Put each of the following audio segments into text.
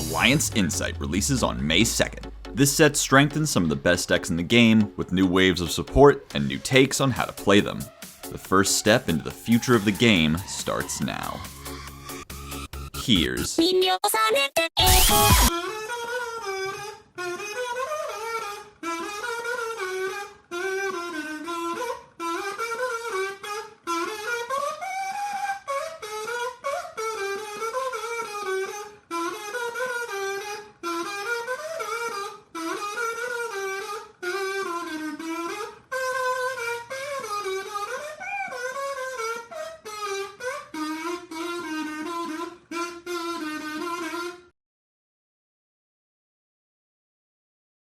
Alliance Insight releases on May 2nd. This set strengthens some of the best decks in the game, with new waves of support and new takes on how to play them. The first step into the future of the game starts now. Here's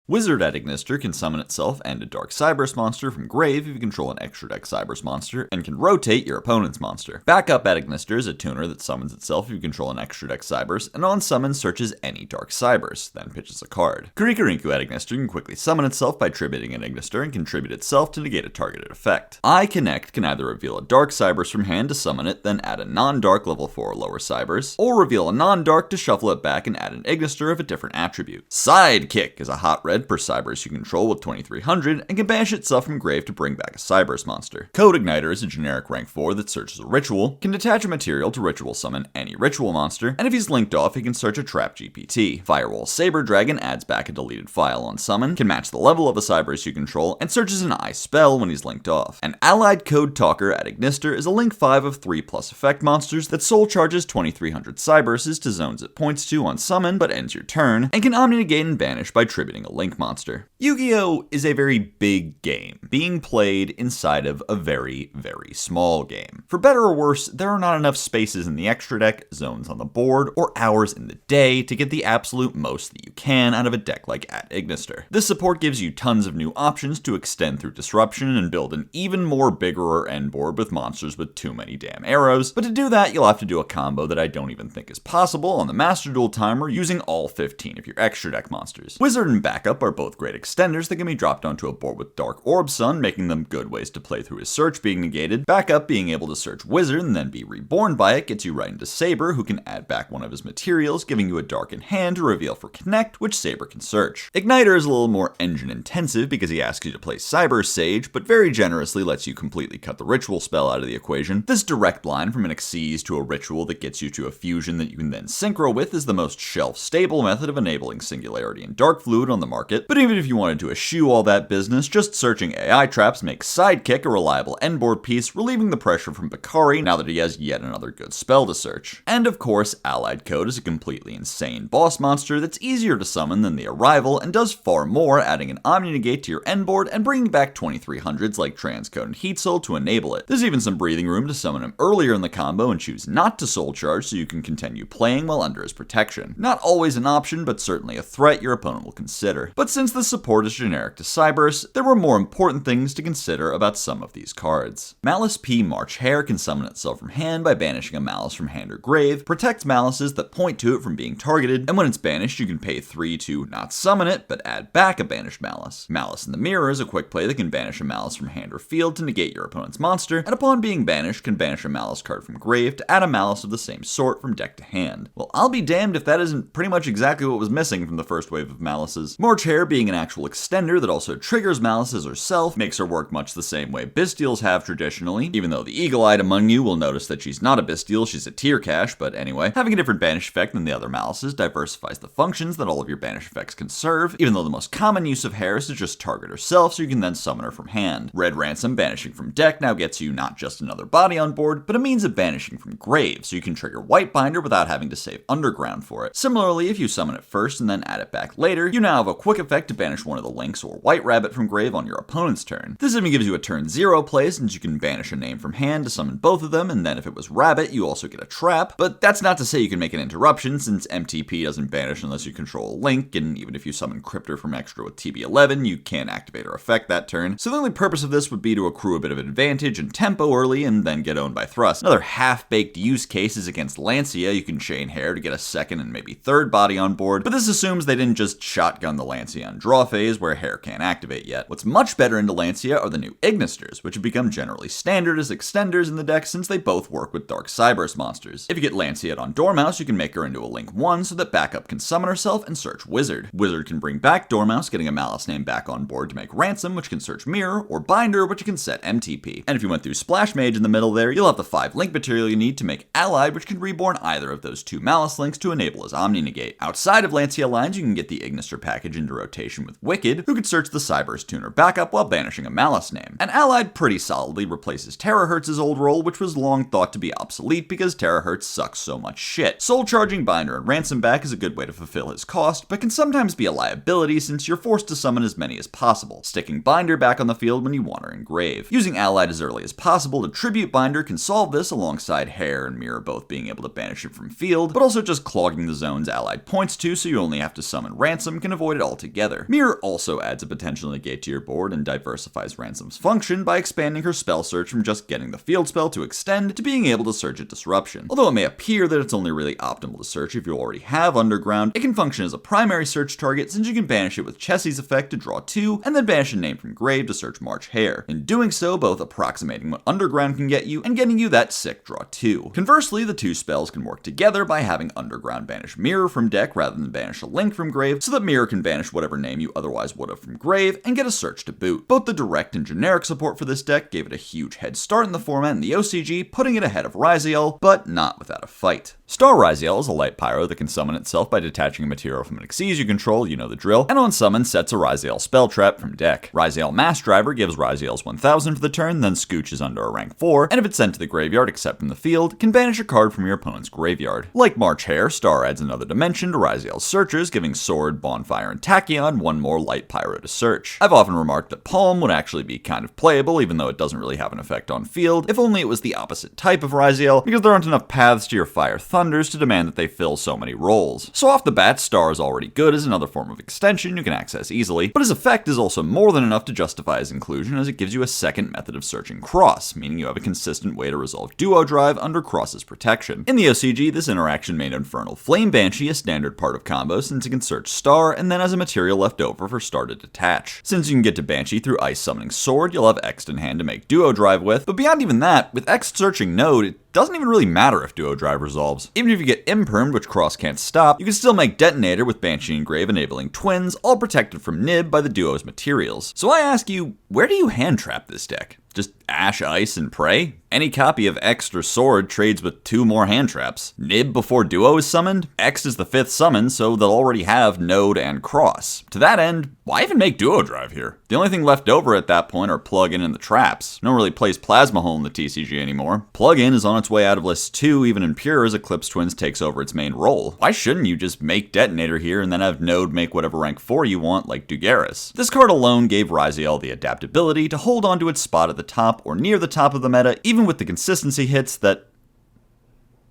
Wizard at Ignister can summon itself and a Dark Cyberse monster from grave if you control an extra deck Cyberse monster, and can rotate your opponent's monster. Backup at Ignister is a tuner that summons itself if you control an extra deck Cyberse, and on summon searches any Dark Cyberse, then pitches a card. Kurikarinku at Ignister can quickly summon itself by tributing an Ignister and contribute itself to negate a targeted effect. iConnect can either reveal a Dark Cyberse from hand to summon it, then add a non-Dark level 4 or lower Cyberse, or reveal a non-Dark to shuffle it back and add an Ignister of a different attribute. Sidekick is a hot red per Cyberse you control with 2300 and can banish itself from grave to bring back a Cyberse monster. Code Igniter is a generic rank 4 that searches a ritual, can detach a material to ritual summon any ritual monster, and if he's linked off he can search a trap GPT. Firewall Saber Dragon adds back a deleted file on summon, can match the level of a Cyberse you control, and searches an eye spell when he's linked off. An Allied Code Talker at Ignister is a link 5 of 3+ effect monsters that soul charges 2300 Cyberses to zones it points to on summon but ends your turn, and can omni-negate and banish by tributing a link monster. Yu-Gi-Oh! Is a very big game, being played inside of a very, very small game. For better or worse, there are not enough spaces in the extra deck, zones on the board, or hours in the day to get the absolute most that you can out of a deck like at Ignister. This support gives you tons of new options to extend through disruption and build an even more bigger end board with monsters with too many damn arrows, but to do that you'll have to do a combo that I don't even think is possible on the Master Duel timer using all 15 of your extra deck monsters. Wizard and Backup are both great extenders that can be dropped onto a board with Dark Orb Sun, making them good ways to play through his search being negated. Backup being able to search Wizard and then be reborn by it gets you right into Saber, who can add back one of his materials, giving you a Dark in hand to reveal for Connect, which Saber can search. Igniter is a little more engine intensive because he asks you to play Cyber Sage, but very generously lets you completely cut the ritual spell out of the equation. This direct line from an Xyz to a ritual that gets you to a fusion that you can then synchro with is the most shelf-stable method of enabling Singularity and Dark Fluid on the market, but even if you wanted to eschew all that business, just searching AI traps makes Sidekick a reliable endboard piece, relieving the pressure from Bakari now that he has yet another good spell to search. And of course, Allied Code is a completely insane boss monster that's easier to summon than the Arrival and does far more, adding an Omni-Negate to your endboard and bringing back 2300s like Transcode and Heat Soul to enable it. There's even some breathing room to summon him earlier in the combo and choose not to soul charge so you can continue playing while under his protection. Not always an option, but certainly a threat your opponent will consider. But since the support is generic to Cyberse, there were more important things to consider about some of these cards. Maliss P. MarchHare can summon itself from hand by banishing a Maliss from hand or grave, protects Malisses that point to it from being targeted, and when it's banished you can pay 3 to not summon it, but add back a banished Maliss. Maliss in the Mirror is a quick play that can banish a Maliss from hand or field to negate your opponent's monster, and upon being banished can banish a Maliss card from grave to add a Maliss of the same sort from deck to hand. Well, I'll be damned if that isn't pretty much exactly what was missing from the first wave of Malisses. MarchHare being an actual extender that also triggers Maliss as herself makes her work much the same way Bystials have traditionally, even though the eagle-eyed among you will notice that she's not a Bystial, she's a tier cache, but anyway. Having a different banish effect than the other Malisses diversifies the functions that all of your banish effects can serve, even though the most common use of Hair is to just target herself so you can then summon her from hand. Red Ransom banishing from deck now gets you not just another body on board, but a means of banishing from grave, so you can trigger White Binder without having to save Underground for it. Similarly, if you summon it first and then add it back later, you now have a quick effect to banish one of the links or White Rabbit from grave on your opponent's turn. This even gives you a turn 0 play since you can banish a name from hand to summon both of them, and then if it was Rabbit, you also get a trap, but that's not to say you can make an interruption since MTP doesn't banish unless you control a link, and even if you summon Cryptor from extra with TB11, you can't activate or affect that turn. So the only purpose of this would be to accrue a bit of advantage and tempo early and then get owned by Thrust. Another half-baked use case is against Lancia. You can chain Hair to get a second and maybe third body on board, but this assumes they didn't just shotgun the Lancia on draw phase phase where Hair can't activate yet. What's much better in Lancia are the new Ignisters, which have become generally standard as extenders in the deck since they both work with Dark Cybers monsters. If you get Lancia on Dormouse, you can make her into a Link 1 so that backup can summon herself and search Wizard. Wizard can bring back Dormouse, getting a Maliss name back on board to make Ransom, which can search Mirror, or Binder, which can set MTP. And if you went through Splash Mage in the middle there, you'll have the 5 Link material you need to make Allied, which can reborn either of those 2 Maliss links to enable his Omni Negate. Outside of Lancia lines, you can get the Ignister package into rotation with Wicked, who can search the Cybers tuner backup while banishing a Maliss name. And Allied pretty solidly replaces Terahertz's old role, which was long thought to be obsolete because Terahertz sucks so much shit. Soul charging Binder and Ransom back is a good way to fulfill his cost, but can sometimes be a liability since you're forced to summon as many as possible, sticking Binder back on the field when you want her in grave. Using Allied as early as possible to tribute Binder can solve this alongside Hair and Mirror both being able to banish it from field, but also just clogging the zones Allied points to so you only have to summon Ransom can avoid it altogether. Mirror also adds a potential negate to your board and diversifies Ransom's function by expanding her spell search from just getting the field spell to extend to being able to search at Disruption. Although it may appear that it's only really optimal to search if you already have Underground, it can function as a primary search target since you can banish it with Chessie's effect to draw 2, and then banish a name from grave to search March Hare. In doing so, both approximating what Underground can get you and getting you that sick draw 2. Conversely, the 2 spells can work together by having Underground banish Mirror from deck rather than banish a Link from grave, so that Mirror can banish whatever name you otherwise would have from grave and get a search to boot. Both the direct and generic support for this deck gave it a huge head start in the format in the OCG, putting it ahead of Ryzeal, but not without a fight. Star Ryzeal is a light pyro that can summon itself by detaching a material from an Xyz you control, you know the drill, and on summon sets a Ryzeal spell trap from deck. Ryzeal Mass Driver gives Ryzeal's 1000 for the turn, then scooches under a rank 4, and if it's sent to the graveyard except from the field, can banish a card from your opponent's graveyard. Like March Hare, Star adds another dimension to Ryzeal's searchers, giving Sword, Bonfire, and Tachyon one more light pyro to search. I've often remarked that Palm would actually be kind of playable, even though it doesn't really have an effect on field, if only it was the opposite type of Ryzeal, because there aren't enough paths to your Fire Thunders to demand that they fill so many roles. So off the bat, Star is already good as another form of extension you can access easily, but his effect is also more than enough to justify his inclusion as it gives you a second method of searching Cross, meaning you have a consistent way to resolve Duo Drive under Cross's protection. In the OCG, this interaction made Infernal Flame Banshee a standard part of combo since it can search Star and then has a material left over for Star to detach. Since you can get to Banshee through Ice Summoning Sword, you'll have X in hand to make Duo Drive with, but beyond even that, with X searching Node, it doesn't even really matter if Duo Drive resolves. Even if you get Impermed, which Cross can't stop, you can still make Detonator with Banshee and Grave enabling Twins, all protected from Nib by the Duo's materials. So I ask you, where do you hand trap this deck? Just Ash, Ice, and Pray? Any copy of X or Sword trades with 2 more hand traps. Nib before Duo is summoned? X is the 5th summon, so they'll already have Node and Cross. To that end, why even make Duo Drive here? The only thing left over at that point are Plug-In and the traps. No one really plays Plasma Hole in the TCG anymore. Plug-In is on its way out of list 2, even in Pure, as Eclipse Twins takes over its main role. Why shouldn't you just make Detonator here and then have Node make whatever rank 4 you want, like Dugaris? This card alone gave Ryzeal the adaptability to hold onto its spot at the top or near the top of the meta, even with the consistency hits that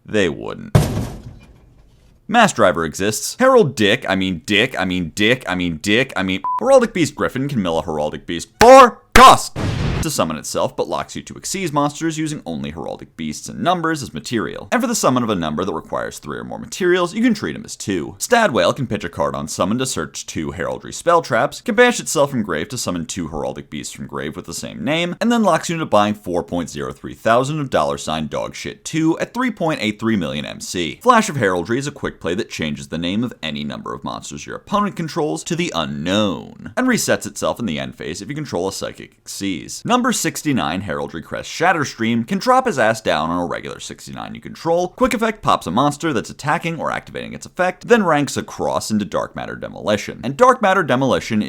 they wouldn't. Mass Driver exists. Heraldic, Heraldic Beast Griffin can mill a Heraldic Beast for cost to summon itself, but locks you to Xyz monsters using only Heraldic Beasts and numbers as material. And for the summon of a number that requires 3 or more materials, you can treat him as 2. Stadwale can pitch a card on summon to search 2 Heraldry spell traps, can banish itself from grave to summon 2 Heraldic Beasts from grave with the same name, and then locks you into buying 4.03 thousand of $Dogshit2 at 3.83 million MC. Flash of Heraldry is a quick play that changes the name of any number of monsters your opponent controls to the unknown, and resets itself in the end phase if you control a Psychic Xyz. Number 69, Heraldry Crest Shatterstream, can drop his ass down on a regular 69 you control. Quick effect pops a monster that's attacking or activating its effect, then ranks a cross into Dark Matter Demolition. And Dark Matter Demolition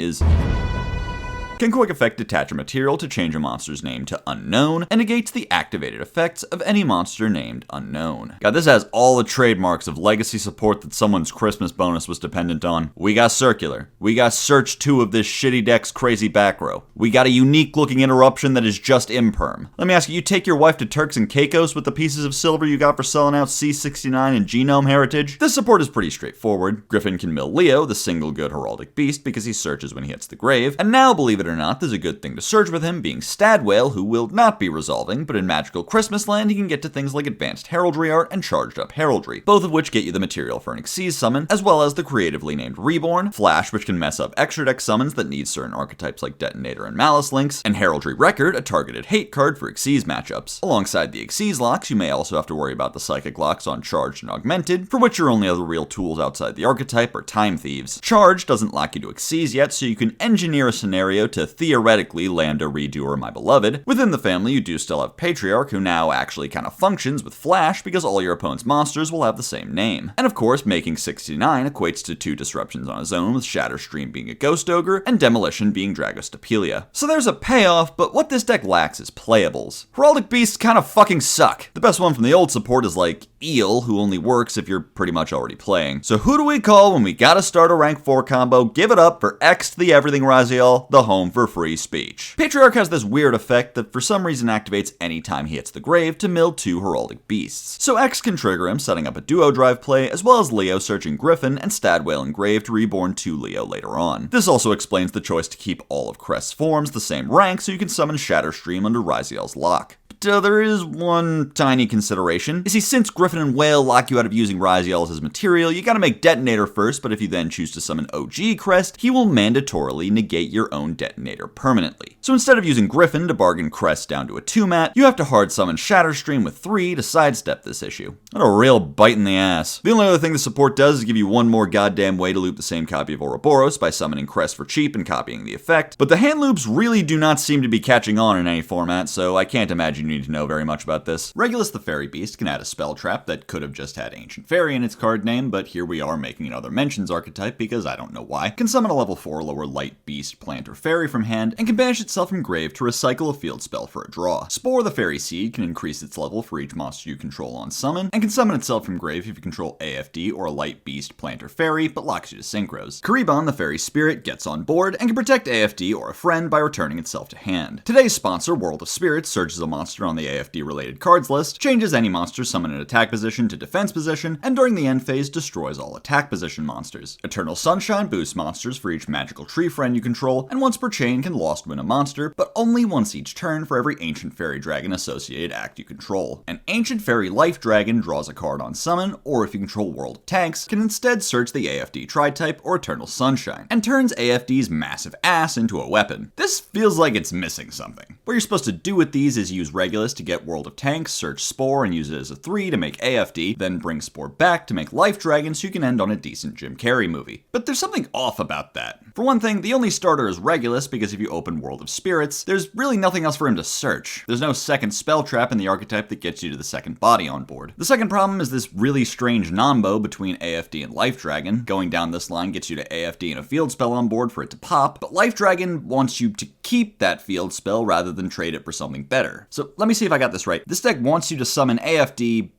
can quick effect detach a material to change a monster's name to Unknown, and negates the activated effects of any monster named Unknown. God, this has all the trademarks of legacy support that someone's Christmas bonus was dependent on. We got Circular. We got Search 2 of this shitty deck's crazy back row. We got a unique looking interruption that is just Imperm. Let me ask you, you take your wife to Turks and Caicos with the pieces of silver you got for selling out C69 and Genome Heritage? This support is pretty straightforward. Griffin can mill Leo, the single good Heraldic Beast, because he searches when he hits the grave, and now, believe it or not, there's a good thing to search with him, being Stadwale, who will not be resolving, but in Magical Christmas Land he can get to things like Advanced Heraldry Art and Charged Up Heraldry, both of which get you the material for an Xyz summon, as well as the creatively named Reborn, Flash, which can mess up extra deck summons that need certain archetypes like Detonator and Maliss links, and Heraldry Record, a targeted hate card for Xyz matchups. Alongside the Xyz locks, you may also have to worry about the Psychic locks on Charged and Augmented, for which your only other real tools outside the archetype are Time Thieves. Charged doesn't lock you to Xyz yet, so you can engineer a scenario to theoretically land a Redoer My Beloved. Within the family, you do still have Patriarch, who now actually kind of functions with Flash because all your opponent's monsters will have the same name. And of course, making 69 equates to 2 disruptions on his own, with Shatterstream being a Ghost Ogre and Demolition being Dragostapelia. So there's a payoff, but what this deck lacks is playables. Heraldic Beasts kind of fucking suck. The best one from the old support is like Eel, who only works if you're pretty much already playing. So who do we call when we gotta start a rank 4 combo? Give it up for X the Everything Ryzeal, the home for free speech. Patriarch has this weird effect that for some reason activates anytime he hits the grave to mill 2 Heraldic Beasts. So X can trigger him, setting up a duo drive play, as well as Leo searching Griffin and Stadwale engraved to reborn 2 Leo later on. This also explains the choice to keep all of Crest's forms the same rank so you can summon Shatterstream under Ryzeal's lock. There is one tiny consideration. You see, since Griffin and Whale lock you out of using Ryzeal as his material, you gotta make Detonator first, but if you then choose to summon OG Crest, he will mandatorily negate your own Detonator permanently. So instead of using Griffin to bargain Crest down to a 2-mat, you have to hard summon Shatterstream with 3 to sidestep this issue. What a real bite in the ass. The only other thing the support does is give you one more goddamn way to loop the same copy of Ouroboros by summoning Crest for cheap and copying the effect, but the hand loops really do not seem to be catching on in any format, so I can't imagine you need to know very much about this. Regulus the Fairy Beast can add a spell trap that could have just had Ancient Fairy in its card name, but here we are making another Mentions archetype because I don't know why. Can summon a level 4 lower light beast, plant, or fairy from hand, and can banish itself from grave to recycle a field spell for a draw. Spore the Fairy Seed can increase its level for each monster you control on summon, and can summon itself from grave if you control AFD or a light beast, plant, or fairy, but locks you to Synchros. Kenemon the Fairy Spirit gets on board and can protect AFD or a friend by returning itself to hand. Today's sponsor, World of Spirits, searches a monster on the AFD-related cards list, changes any monster summoned in attack position to defense position, and during the end phase destroys all attack position monsters. Eternal Sunshine boosts monsters for each magical tree friend you control, and once per chain can lost win a monster, but only once each turn for every Ancient Fairy Dragon associated act you control. An Ancient Fairy Life Dragon draws a card on summon, or if you control World of Tanks, can instead search the AFD Tri-type or Eternal Sunshine, and turns AFD's massive ass into a weapon. This feels like it's missing something. What you're supposed to do with these is use Regulus to get World of Tanks, search Spore and use it as a 3 to make AFD, then bring Spore back to make Life Dragon so you can end on a decent Jim Carrey movie. But there's something off about that. For one thing, the only starter is Regulus because if you open World of Spirits, there's really nothing else for him to search. There's no second spell trap in the archetype that gets you to the second body on board. The second problem is this really strange nombo between AFD and Life Dragon. Going down this line gets you to AFD and a field spell on board for it to pop, but Life Dragon wants you to keep that field spell rather than trade it for something better. So let me see if I got this right. This deck wants you to summon AFD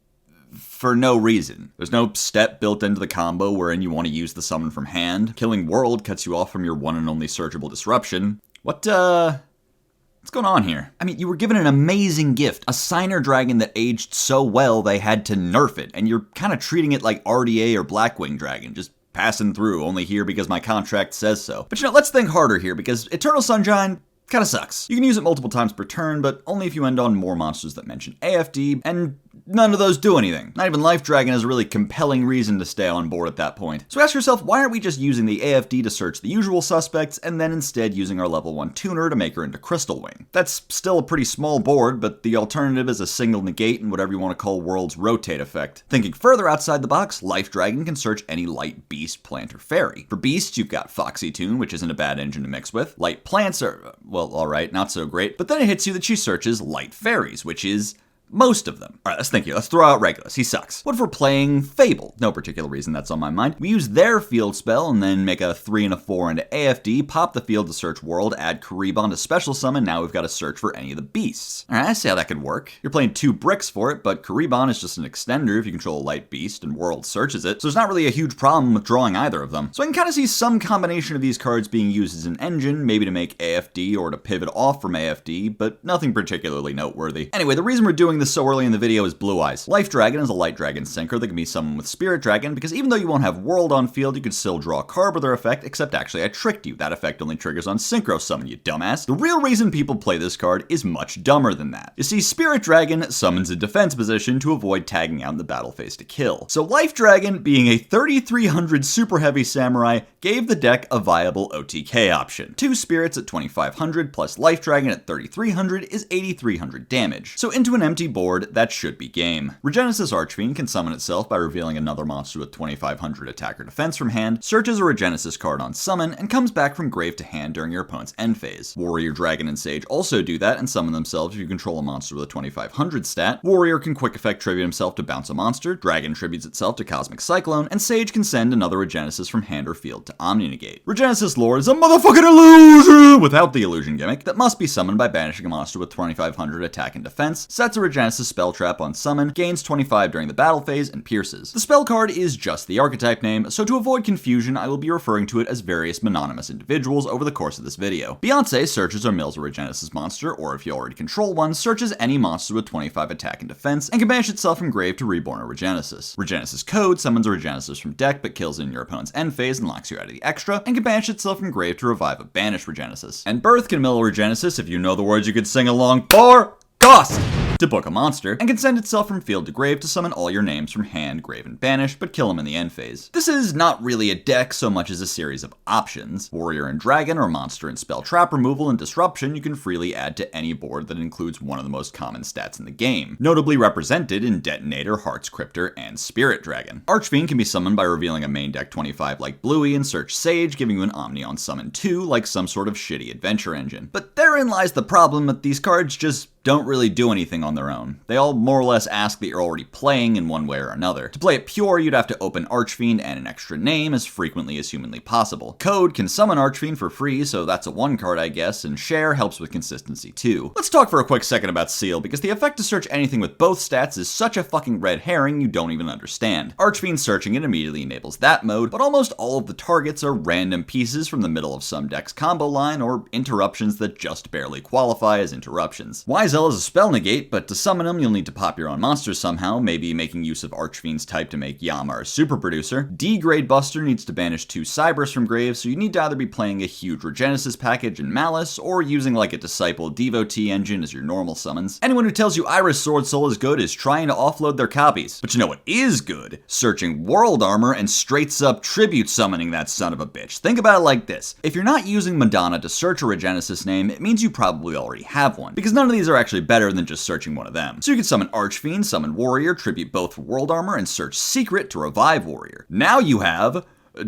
for no reason. There's no step built into the combo wherein you want to use the summon from hand. Killing World cuts you off from your one and only searchable disruption. What's going on here? I mean, you were given an amazing gift, a Signer Dragon that aged so well they had to nerf it, and you're kind of treating it like RDA or Blackwing Dragon, just passing through, only here because my contract says so. But let's think harder here, because Eternal Sunshine kinda sucks. You can use it multiple times per turn, but only if you end on more monsters that mention AFD, and none of those do anything. Not even Life Dragon has a really compelling reason to stay on board at that point. So ask yourself, why aren't we just using the AFD to search the usual suspects, and then instead using our level 1 tuner to make her into Crystal Wing? That's still a pretty small board, but the alternative is a single negate and whatever you want to call World's rotate effect. Thinking further outside the box, Life Dragon can search any light beast, plant, or fairy. For beasts, you've got Foxy Tune, which isn't a bad engine to mix with. Light plants are, well, alright, not so great, but then it hits you that she searches light fairies, which is most of them. Alright, let's think here. Let's throw out Regulus. He sucks. What if we're playing Fable? No particular reason that's on my mind. We use their field spell and then make a 3 and a 4 into AFD, pop the field to search World, add Kenemon to special summon, now we've got to search for any of the beasts. Alright, I see how that could work. You're playing 2 bricks for it, but Kenemon is just an extender if you control a light beast and World searches it, so there's not really a huge problem with drawing either of them. So I can kind of see some combination of these cards being used as an engine, maybe to make AFD or to pivot off from AFD, but nothing particularly noteworthy. Anyway, the reason we're doing this so early in the video is Blue Eyes. Life Dragon is a light dragon sinker that can be summoned with Spirit Dragon, because even though you won't have World on field, you could still draw a card with their effect, except actually I tricked you. That effect only triggers on Synchro Summon, you dumbass. The real reason people play this card is much dumber than that. You see, Spirit Dragon summons a defense position to avoid tagging out in the battle phase to kill. So Life Dragon, being a 3300 super heavy samurai, gave the deck a viable OTK option. 2 spirits at 2500 plus Life Dragon at 3300 is 8300 damage. So into an empty board, that should be game. Regenesis Archfiend can summon itself by revealing another monster with 2500 attack or defense from hand, searches a Regenesis card on summon, and comes back from grave to hand during your opponent's end phase. Warrior, Dragon, and Sage also do that and summon themselves if you control a monster with a 2500 stat. Warrior can quick effect tribute himself to bounce a monster, Dragon tributes itself to Cosmic Cyclone, and Sage can send another Regenesis from hand or field to Omni-Negate. Regenesis lore is a motherfucking illusion without the illusion gimmick that must be summoned by banishing a monster with 2500 attack and defense, sets a Regenesis spell trap on summon, gains 25 during the battle phase, and pierces. The spell card is just the archetype name, so to avoid confusion, I will be referring to it as various mononymous individuals over the course of this video. Beyonce searches or mills a Regenesis monster, or if you already control one, searches any monster with 25 attack and defense, and can banish itself from grave to reborn a Regenesis. Regenesis Code summons a Regenesis from deck, but kills it in your opponent's end phase and locks you out of the extra, and can banish itself from grave to revive a banished Regenesis. And Birth can mill a Regenesis if you know the words you could sing along for cost to book a monster, and can send itself from field to grave to summon all your names from hand, grave, and banish, but kill them in the end phase. This is not really a deck so much as a series of options. Warrior and Dragon, or monster and spell trap removal and disruption, you can freely add to any board that includes one of the most common stats in the game, notably represented in Detonator, Heart's Cryptor, and Spirit Dragon. Archfiend can be summoned by revealing a main deck 25 like Bluey and search Sage, giving you an Omni on summon 2 like some sort of shitty adventure engine. But therein lies the problem that these cards just don't really do anything on their own. They all more or less ask that you're already playing in one way or another. To play it pure, you'd have to open Archfiend and an extra name as frequently as humanly possible. Code can summon Archfiend for free, so that's a 1 card I guess, and Share helps with consistency too. Let's talk for a quick second about Seal, because the effect to search anything with both stats is such a fucking red herring you don't even understand. Archfiend searching it immediately enables that mode, but almost all of the targets are random pieces from the middle of some deck's combo line, or interruptions that just barely qualify as interruptions. Ryzeal is a spell negate, but to summon him you'll need to pop your own monsters somehow, maybe making use of Archfiend's type to make Yamar a super producer. D-Grade Buster needs to banish 2 Cybers from grave, so you need to either be playing a huge Regenesis package in Maliss, or using like a Disciple Devotee engine as your normal summons. Anyone who tells you Iris Sword Soul is good is trying to offload their copies. But you know what is good? Searching World Armor and straight up tribute summoning that son of a bitch. Think about it like this. If you're not using Madonna to search a Regenesis name, it means you probably already have one, because none of these are actually better than just searching one of them. So you can summon Archfiend, summon Warrior, tribute both for World Armor, and search Secret to revive Warrior. Now you have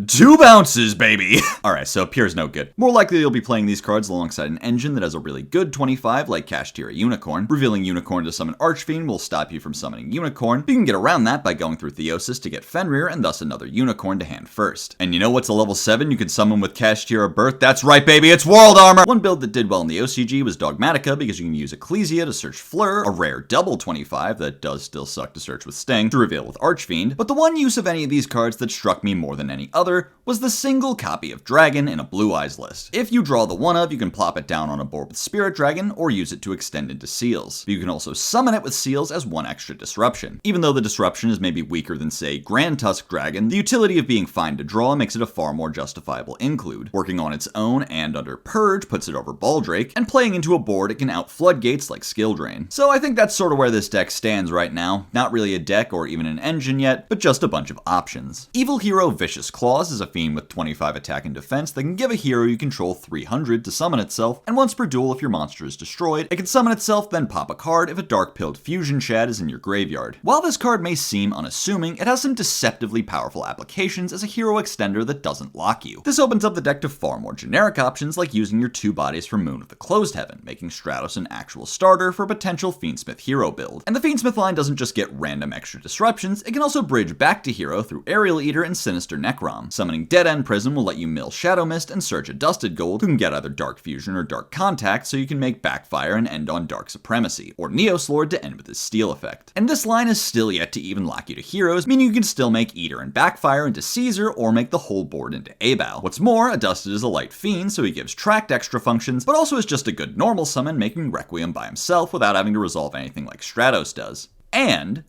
2 bounces, baby! Alright, so Pure's no good. More likely you'll be playing these cards alongside an engine that has a really good 25 like Kashtira Unicorn. Revealing Unicorn to summon Archfiend will stop you from summoning Unicorn, but you can get around that by going through Theosis to get Fenrir and thus another Unicorn to hand first. And you know what's a level 7 you can summon with Kashtira Birth? That's right, baby, it's World Armor! One build that did well in the OCG was Dogmatica, because you can use Ecclesia to search Fleur, a rare double 25 that does still suck to search with Sting, to reveal with Archfiend. But the one use of any of these cards that struck me more than any other was the single copy of Dragon in a Blue Eyes list. If you draw the one of, you can plop it down on a board with Spirit Dragon, or use it to extend into Seals. But you can also summon it with Seals as 1 extra disruption. Even though the disruption is maybe weaker than, say, Grand Tusk Dragon, the utility of being fine to draw makes it a far more justifiable include. Working on its own and under Purge puts it over Baldrake, and playing into a board it can out floodgates like Skill Drain. So I think that's sort of where this deck stands right now. Not really a deck or even an engine yet, but just a bunch of options. Evil Hero Vicious Claws is a fiend with 25 attack and defense that can give a hero you control 300 to summon itself, and once per duel if your monster is destroyed, it can summon itself, then pop a card if a Dark-Pilled Fusion Shad is in your graveyard. While this card may seem unassuming, it has some deceptively powerful applications as a hero extender that doesn't lock you. This opens up the deck to far more generic options, like using your 2 bodies from Moon of the Closed Heaven, making Stratos an actual starter for a potential Fiendsmith hero build. And the Fiendsmith line doesn't just get random extra disruptions, it can also bridge back to hero through Aerial Eater and Sinister Necron. ROM. Summoning Dead End Prison will let you mill Shadow Mist and search a Dusted Gold, who can get either Dark Fusion or Dark Contact, so you can make Backfire and end on Dark Supremacy, or Neoslord to end with his Steel effect. And this line is still yet to even lock you to heroes, meaning you can still make Eater and Backfire into Caesar, or make the whole board into Abal. What's more, a Dusted is a light fiend, so he gives tracked extra functions, but also is just a good normal summon, making Requiem by himself without having to resolve anything like Stratos does. And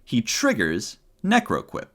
he triggers Necroquip.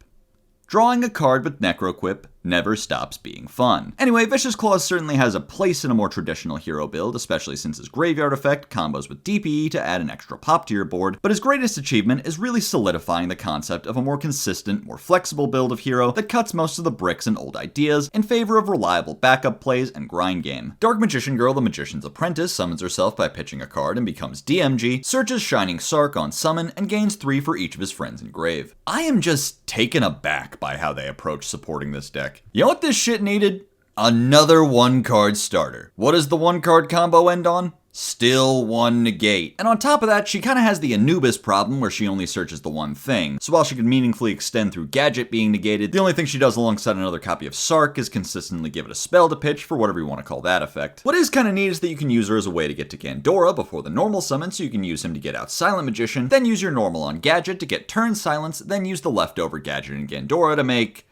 Drawing a card with Necroquip never stops being fun. Anyway, Vicious Claws certainly has a place in a more traditional hero build, especially since his graveyard effect combos with DPE to add an extra pop to your board, but his greatest achievement is really solidifying the concept of a more consistent, more flexible build of hero that cuts most of the bricks and old ideas in favor of reliable backup plays and grind game. Dark Magician Girl, the Magician's Apprentice, summons herself by pitching a card and becomes DMG, searches Shining Sark on summon, and gains 3 for each of his friends in grave. I am just taken aback by how they approach supporting this deck. You know what this shit needed? Another 1-card starter. What does the 1-card combo end on? Still 1 negate. And on top of that, she kinda has the Anubis problem where she only searches the one thing. So while she can meaningfully extend through Gadget being negated, the only thing she does alongside another copy of Sark is consistently give it a spell to pitch for whatever you want to call that effect. What is kinda neat is that you can use her as a way to get to Gandora before the normal summon, so you can use him to get out Silent Magician, then use your normal on Gadget to get turn silence, then use the leftover Gadget in Gandora to make,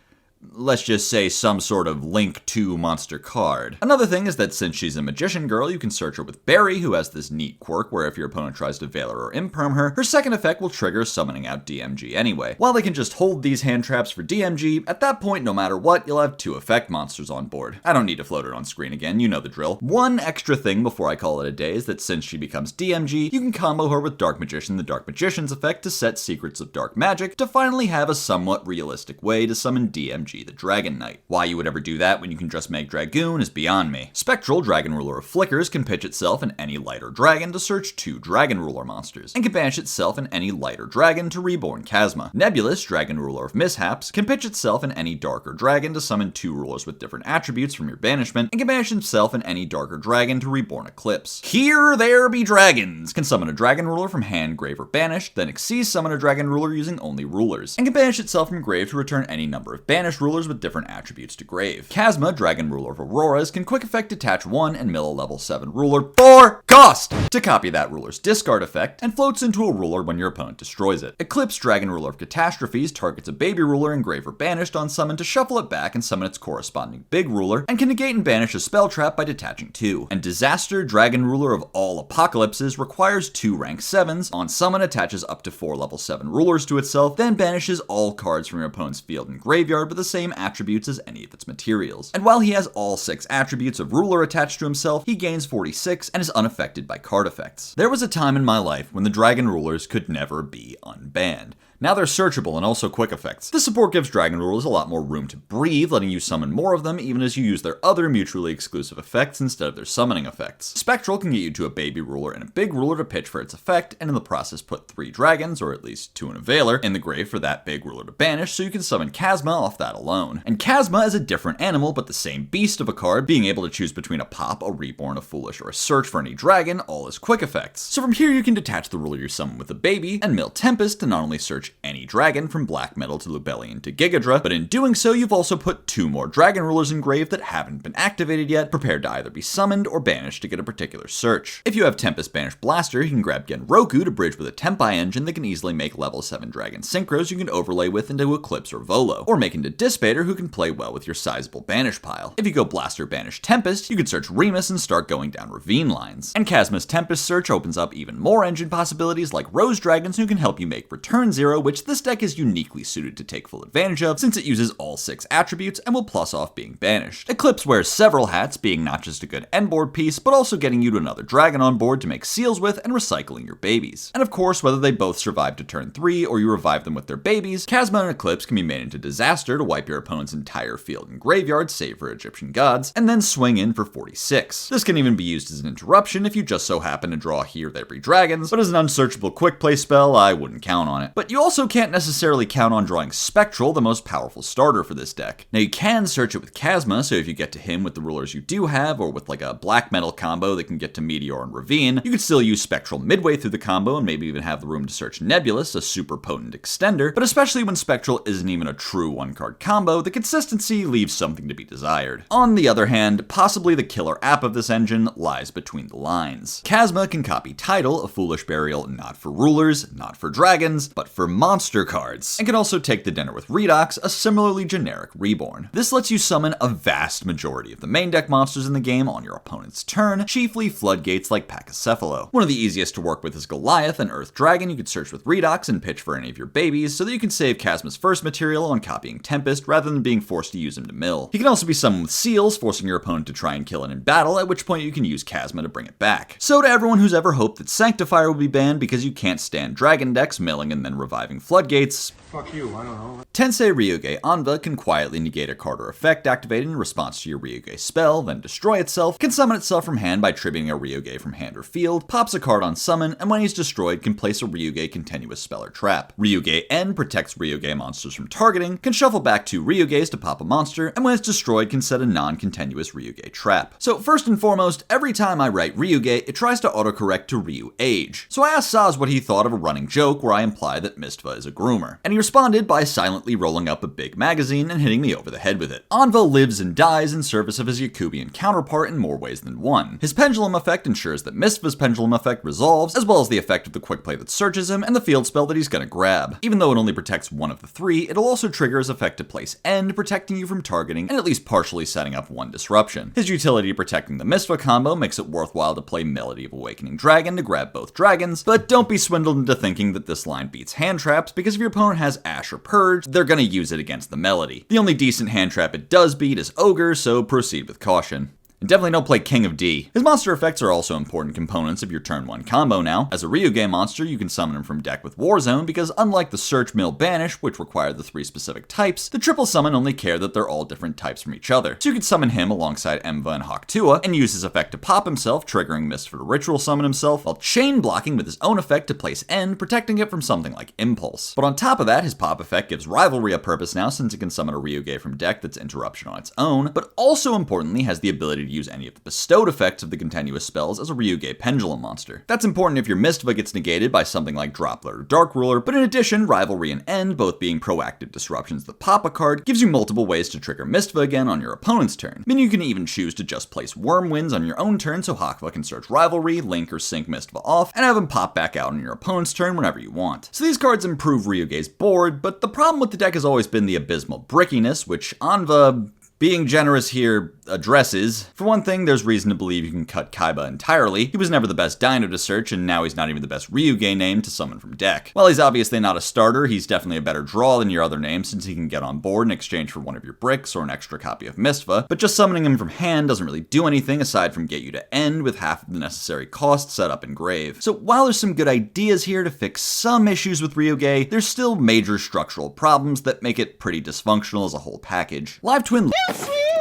let's just say, some sort of Link 2 monster card. Another thing is that since she's a Magician Girl, you can search her with Barry, who has this neat quirk where if your opponent tries to Veil her or Imperm her, her second effect will trigger summoning out DMG anyway. While they can just hold these hand traps for DMG, at that point, no matter what, you'll have 2 effect monsters on board. I don't need to float it on screen again, you know the drill. One extra thing before I call it a day is that since she becomes DMG, you can combo her with Dark Magician, the Dark Magician's effect to set Secrets of Dark Magic to finally have a somewhat realistic way to summon DMG the Dragon Knight. Why you would ever do that when you can just make Dragoon is beyond me. Spectral, Dragon Ruler of Flickers, can pitch itself in any lighter dragon to search 2 Dragon Ruler monsters, and can banish itself in any lighter dragon to reborn Chasma. Nebulous, Dragon Ruler of Mishaps, can pitch itself in any darker dragon to summon 2 rulers with different attributes from your banishment, and can banish himself in any darker dragon to reborn Eclipse. Here There Be Dragons can summon a Dragon Ruler from hand, grave, or banished, then Xyz summon a Dragon Ruler using only rulers, and can banish itself from grave to return any number of banished rulers with different attributes to grave. Chasma, Dragon Ruler of Auroras, can quick effect detach 1 and mill a level 7 ruler for cost to copy that ruler's discard effect, and floats into a ruler when your opponent destroys it. Eclipse, Dragon Ruler of Catastrophes, targets a baby ruler in grave or banished on summon to shuffle it back and summon its corresponding big ruler, and can negate and banish a spell trap by detaching 2. And Disaster, Dragon Ruler of All Apocalypses, requires 2 rank 7s, on summon attaches up to 4 level 7 rulers to itself, then banishes all cards from your opponent's field and graveyard with the same attributes as any of its materials. And while he has all 6 attributes of ruler attached to himself, he gains 46 and is unaffected by card effects. There was a time in my life when the Dragon Rulers could never be unbanned. Now they're searchable and also quick effects. This support gives Dragon Rulers a lot more room to breathe, letting you summon more of them even as you use their other mutually exclusive effects instead of their summoning effects. Spectral can get you to a baby ruler and a big ruler to pitch for its effect, and in the process put 3 dragons, or at least 2 in a Veiler, in the grave for that big ruler to banish, so you can summon Chasma off that alone. And Chasma is a different animal, but the same beast of a card, being able to choose between a pop, a reborn, a foolish, or a search for any dragon, all as quick effects. So from here you can detach the ruler you summon with a baby, and mill Tempest to not only search any dragon from Black Metal to Lubellion to Gigadra, but in doing so you've also put 2 more Dragon Rulers in grave that haven't been activated yet, prepared to either be summoned or banished to get a particular search. If you have Tempest Banished Blaster, you can grab Genroku to bridge with a Tempai engine that can easily make level 7 dragon synchros you can overlay with into Eclipse or Volo, or make into Dispater who can play well with your sizable banish pile. If you go Blaster Banish Tempest, you can search Remus and start going down Ravine lines. And Chasma's Tempest search opens up even more engine possibilities like Rose Dragons who can help you make Return 0, which this deck is uniquely suited to take full advantage of since it uses all 6 attributes and will plus off being banished. Eclipse wears several hats, being not just a good end board piece, but also getting you to another dragon on board to make seals with and recycling your babies. And of course, whether they both survive to turn 3 or you revive them with their babies, Chasma and Eclipse can be made into Disaster to wipe your opponent's entire field and graveyard, save for Egyptian gods, and then swing in for 46. This can even be used as an interruption if you just so happen to draw Here There Be Dragons, but as an unsearchable quick play spell, I wouldn't count on it. But you also can't necessarily count on drawing Spectral, the most powerful starter for this deck. Now you can search it with Chasma, so if you get to him with the rulers you do have, or with like a black metal combo that can get to Meteor and Ravine, you could still use Spectral midway through the combo and maybe even have the room to search Nebulous, a super potent extender, but especially when Spectral isn't even a true one-card combo, the consistency leaves something to be desired. On the other hand, possibly the killer app of this engine lies between the lines. Chasma can copy Tidal, a foolish burial not for rulers, not for dragons, but for monster cards, and can also take the dinner with Redox, a similarly generic reborn. This lets you summon a vast majority of the main deck monsters in the game on your opponent's turn, chiefly floodgates like Pachycephalo. One of the easiest to work with is Goliath, an Earth Dragon you could search with Redox and pitch for any of your babies, so that you can save Chasma's first material on copying Tempest rather than being forced to use him to mill. He can also be summoned with Seals, forcing your opponent to try and kill it in battle, at which point you can use Chasma to bring it back. So to everyone who's ever hoped that Sanctifier would be banned because you can't stand dragon decks milling and then reviving floodgates, fuck you, I don't know. Tensei Ryu-Ge Anva can quietly negate a card or effect activated in response to your Ryu-Ge spell, then destroy itself, can summon itself from hand by tributing a Ryu-Ge from hand or field, pops a card on summon, and when he's destroyed can place a Ryu-Ge continuous spell or trap. Ryu-Ge N protects Ryu-Ge monsters from targeting, can shuffle back 2 Ryu-Ge's to pop a monster, and when it's destroyed can set a non-continuous Ryu-Ge trap. So first and foremost, every time I write Ryu-Ge, it tries to autocorrect to Ryu-Age. So I asked Saz what he thought of a running joke where I imply that Mistva is a groomer, and he responded by silently rolling up a big magazine and hitting me over the head with it. Anva lives and dies in service of his Yakubian counterpart in more ways than one. His pendulum effect ensures that Mistva's pendulum effect resolves, as well as the effect of the quick play that searches him and the field spell that he's gonna grab. Even though it only protects one of the 3, it'll also trigger his effect to place End, protecting you from targeting and at least partially setting up 1 disruption. His utility protecting the Mistva combo makes it worthwhile to play Melody of Awakening Dragon to grab both dragons, but don't be swindled into thinking that this line beats hand traps, because if your opponent has Ash or Purge, they're gonna use it against the Melody. The only decent hand trap it does beat is Ogre, so proceed with caution. And definitely don't play King of D. His monster effects are also important components of your turn 1 combo now. As a Ryu-Ge monster, you can summon him from deck with Warzone, because unlike the Search, Mill, Banish, which require the 3 specific types, the triple summon only care that they're all different types from each other. So you can summon him alongside Emva and Hawktua, and use his effect to pop himself, triggering Mist for the ritual summon himself, while chain blocking with his own effect to place End, protecting it from something like Impulse. But on top of that, his pop effect gives Rivalry a purpose now, since it can summon a Ryu-Ge from deck that's Interruption on its own, but also importantly has the ability to use any of the bestowed effects of the continuous spells as a Ryu-Ge pendulum monster. That's important if your Mistva gets negated by something like Droplet or Dark Ruler, but in addition, Rivalry and End, both being proactive disruptions that pop a card, gives you multiple ways to trigger Mistva again on your opponent's turn. Then you can even choose to just place Wyrmwinds on your own turn so Hakva can search Rivalry, link or sync Mistva off, and have him pop back out on your opponent's turn whenever you want. So these cards improve Ryu-Ge's board, but the problem with the deck has always been the abysmal brickiness, which Anva, being generous here, addresses. For one thing, there's reason to believe you can cut Kaiba entirely. He was never the best dino to search, and now he's not even the best Ryu-Ge name to summon from deck. While he's obviously not a starter, he's definitely a better draw than your other names, since he can get on board in exchange for one of your bricks or an extra copy of Mistva, but just summoning him from hand doesn't really do anything aside from get you to End with half of the necessary cost set up in Grave. So while there's some good ideas here to fix some issues with Ryu-Ge, there's still major structural problems that make it pretty dysfunctional as a whole package. Live Twin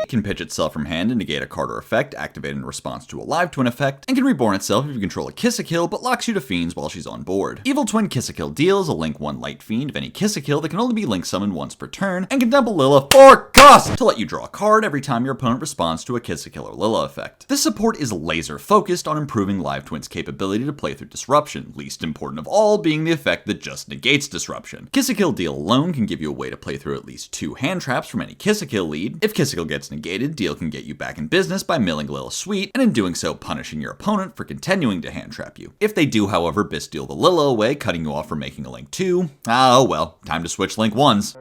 can pitch itself from hand and negate a card or effect activated in response to a Live Twin effect, and can reborn itself if you control a Kiss-a-Kill, but locks you to fiends while she's on board. Evil Twin Kiss-a-Kill deals a link 1 light fiend of any Kiss-a-Kill that can only be link summoned once per turn, and can dump a Lila for cost to let you draw a card every time your opponent responds to a Kiss-a-Kill or Lila effect. This support is laser focused on improving Live Twin's capability to play through disruption, least important of all being the effect that just negates disruption. Kiss-a-Kill deal alone can give you a way to play through at least 2 hand traps from any Kiss-a-Kill lead. If Kiss-a-Kill gets negated, deal can get you back in business by milling Lil Sweet, and in doing so punishing your opponent for continuing to hand trap you. If they do, however, Bisdeal the Lila away, cutting you off from making a link 2, oh well, time to switch link 1s.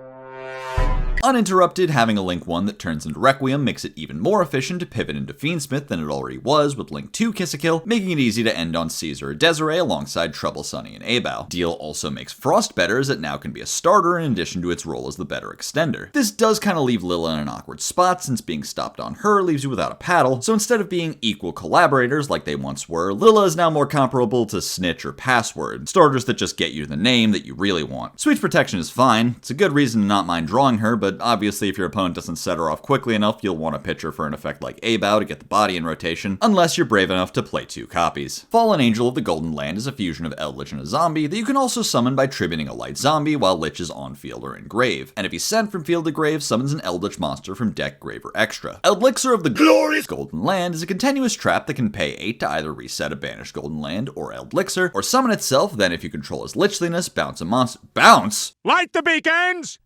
Uninterrupted, having a Link 1 that turns into Requiem makes it even more efficient to pivot into Fiendsmith than it already was with Link 2 Kiss-a-Kill, making it easy to end on Caesar or Desiree alongside Trouble Sunny and Abao. Deal also makes Frost better, as it now can be a starter in addition to its role as the better extender. This does kind of leave Lila in an awkward spot, since being stopped on her leaves you without a paddle, so instead of being equal collaborators like they once were, Lila is now more comparable to Snitch or Password, starters that just get you the name that you really want. Sweet's protection is fine, it's a good reason to not mind drawing her, but but obviously if your opponent doesn't set her off quickly enough, you'll want to pitch her for an effect like A-Bow to get the body in rotation, unless you're brave enough to play 2 copies. Fallen Angel of the Golden Land is a fusion of Eldlich and a zombie that you can also summon by tributing a light zombie while Lich is on field or in grave, and if he's sent from field to grave, summons an Eldlich monster from deck, grave, or extra. Elixir of the Glorious Golden Land is a continuous trap that can pay 8 to either reset a banished Golden Land or Elixir, or summon itself, then if you control his Lichliness, bounce a monster. Bounce? Light the beacons!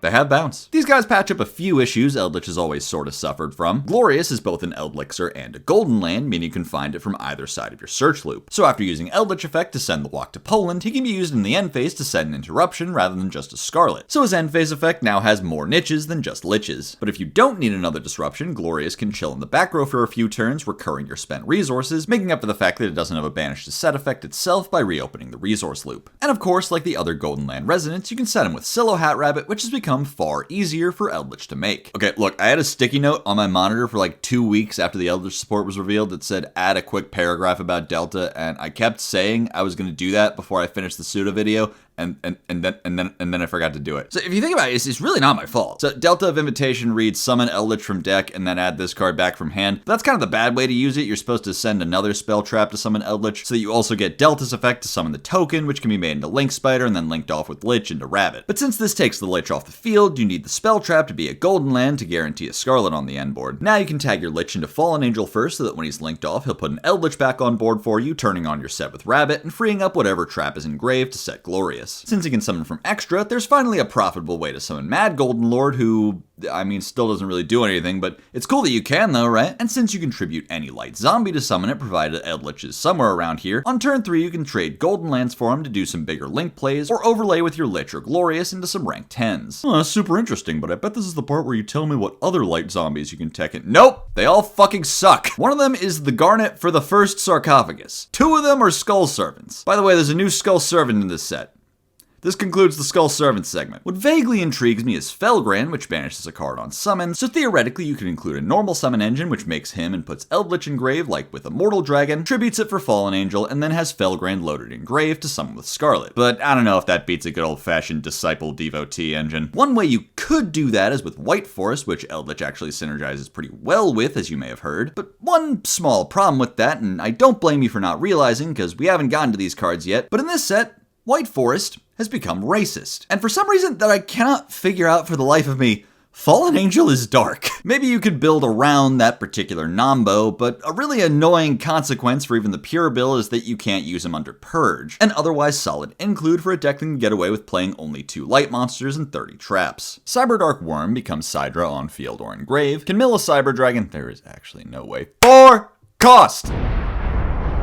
They have bounce. These guys patch up a few issues Eldlich has always sort of suffered from. Glorious is both an Elixir and a Golden Land, meaning you can find it from either side of your search loop. So after using Eldlich effect to send the walk to Poland, he can be used in the end phase to send an interruption rather than just a Scarlet. So his end phase effect now has more niches than just Liches. But if you don't need another disruption, Glorious can chill in the back row for a few turns, recurring your spent resources, making up for the fact that it doesn't have a banish to set effect itself by reopening the resource loop. And of course, like the other Golden Land residents, you can set him with Silo Hat Rabbit, which has become far easier for Eldlich to make. Okay, look, I had a sticky note on my monitor for like 2 weeks after the Eldlich support was revealed that said add a quick paragraph about Delta, and I kept saying I was going to do that before I finished the pseudo video, and then I forgot to do it. So if you think about it, it's really not my fault. So Delta of Invitation reads summon Eldlich from deck and then add this card back from hand. That's kind of the bad way to use it. You're supposed to send another spell trap to summon Eldlich so that you also get Delta's effect to summon the token, which can be made into Link Spider and then linked off with Lich into Rabbit. But since this takes the Lich off the field, you need the spell trap to be a Golden Land to guarantee a Scarlet on the end board. Now you can tag your Lich into Fallen Angel first so that when he's linked off, he'll put an Eldlich back on board for you, turning on your set with Rabbit and freeing up whatever trap is engraved to set Glorious. Since he can summon from extra, there's finally a profitable way to summon Mad Golden Lord who, I mean, still doesn't really do anything, but it's cool that you can though, right? And since you contribute any light zombie to summon it, provided Eldlich is somewhere around here, on turn 3 you can trade Golden Lands for him to do some bigger link plays, or overlay with your Lich or Glorious into some rank 10s. Oh, that's super interesting, but I bet this is the part where you tell me what other light zombies you can tech in. Nope! They all fucking suck! One of them is the Garnet for the first Sarcophagus. 2 of them are Skull Servants. By the way, there's a new Skull Servant in this set. This concludes the Skull Servant segment. What vaguely intrigues me is Felgran, which banishes a card on summon, so theoretically you can include a normal summon engine which makes him and puts Eldlich in grave like with a Mortal Dragon, tributes it for Fallen Angel, and then has Felgran loaded in grave to summon with Scarlet. But I don't know if that beats a good old-fashioned Disciple Devotee engine. One way you could do that is with White Forest, which Eldlich actually synergizes pretty well with, as you may have heard. But one small problem with that, and I don't blame you for not realizing, because we haven't gotten to these cards yet, but in this set, White Forest has become racist. And for some reason that I cannot figure out for the life of me, Fallen Angel is dark. Maybe you could build around that particular nombo, but a really annoying consequence for even the pure build is that you can't use him under Purge, an otherwise solid include for a deck that can get away with playing only 2 light monsters and 30 traps. Cyberdark Worm becomes Sidra on field or in grave, can mill a Cyber Dragon, there is actually no way, for cost!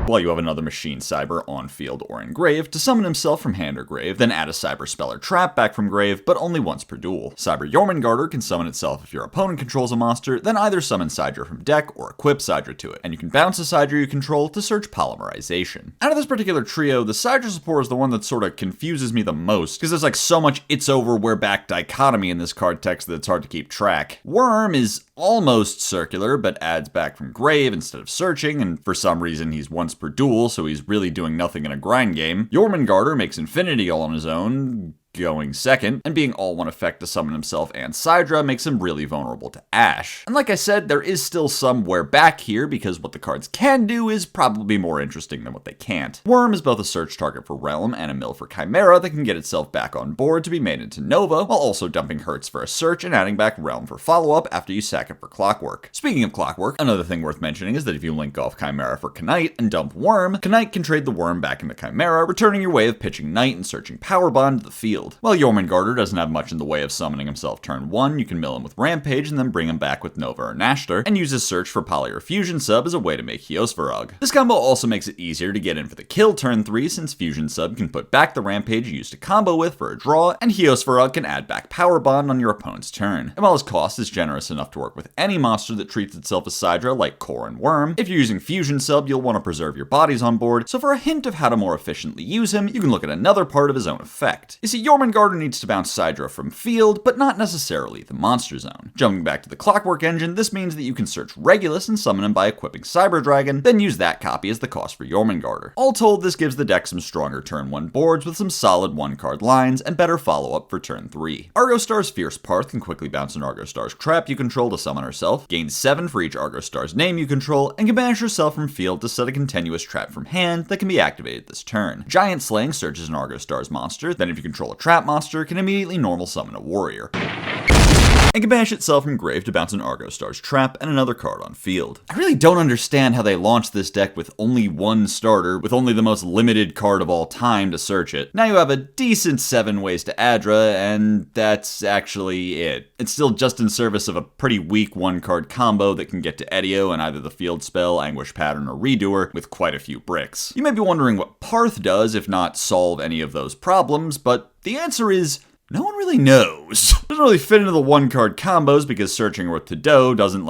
While you have another Machine Cyber on field or in grave to summon himself from hand or grave, then add a Cyber Spell or Trap back from grave, but only once per duel. Cyber Jormungandr can summon itself if your opponent controls a monster, then either summon Sidra from deck or equip Sidra to it, and you can bounce a Sidra you control to search Polymerization. Out of this particular trio, the Sidra support is the one that sort of confuses me the most, because there's like so much it's over, we're back dichotomy in this card text that it's hard to keep track. Worm is almost circular, but adds back from grave instead of searching, and for some reason he's once per duel, so he's really doing nothing in a grind game. Jormungandr makes Infinity all on his own, going second, and being all one effect to summon himself and Sidra makes him really vulnerable to Ash. And like I said, there is still some wear back here because what the cards can do is probably more interesting than what they can't. Worm is both a search target for Realm and a mill for Chimera that can get itself back on board to be made into Nova, while also dumping Hertz for a search and adding back Realm for follow-up after you sack it for Clockwork. Speaking of Clockwork, another thing worth mentioning is that if you link off Chimera for Knight and dump Worm, Knight can trade the Worm back into Chimera, returning your way of pitching Knight and searching Power Bond to the field. field. While Jormungandr doesn't have much in the way of summoning himself turn 1, you can mill him with Rampage and then bring him back with Nova or Nashter, and use his search for Poly or Fusion Sub as a way to make Xuspira. This combo also makes it easier to get in for the kill turn 3 since Fusion Sub can put back the Rampage you used to combo with for a draw, and Xuspira can add back Power Bond on your opponent's turn. And while his cost is generous enough to work with any monster that treats itself as Sidra like Core and Worm, if you're using Fusion Sub you'll want to preserve your bodies on board, so for a hint of how to more efficiently use him, you can look at another part of his own effect. You see, Jormungandr needs to bounce Sidra from field, but not necessarily the monster zone. Jumping back to the Clockwork engine, this means that you can search Regulus and summon him by equipping Cyber Dragon, then use that copy as the cost for Jormungandr. All told, this gives the deck some stronger turn 1 boards with some solid 1-card lines and better follow-up for turn 3. Argostar's Fierce Parth can quickly bounce an Argostar's Trap you control to summon herself, gain 7 for each Argostar's name you control, and can banish herself from field to set a continuous trap from hand that can be activated this turn. Giant Slaying searches an Argostar's monster, then if you control a trap monster, can immediately normal summon a warrior, and can banish itself from grave to bounce an Argostar's Trap and another card on field. I really don't understand how they launched this deck with only one starter, with only the most limited card of all time to search it. Now you have a decent 7 ways to Adra, and that's actually it. It's still just in service of a pretty weak 1-card combo that can get to Edio and either the field spell, Anguish Pattern, or Redoer with quite a few bricks. You may be wondering what Parth does if not solve any of those problems, but the answer is no one really knows. It doesn't really fit into the 1-card combos because searching her with Todo doesn't,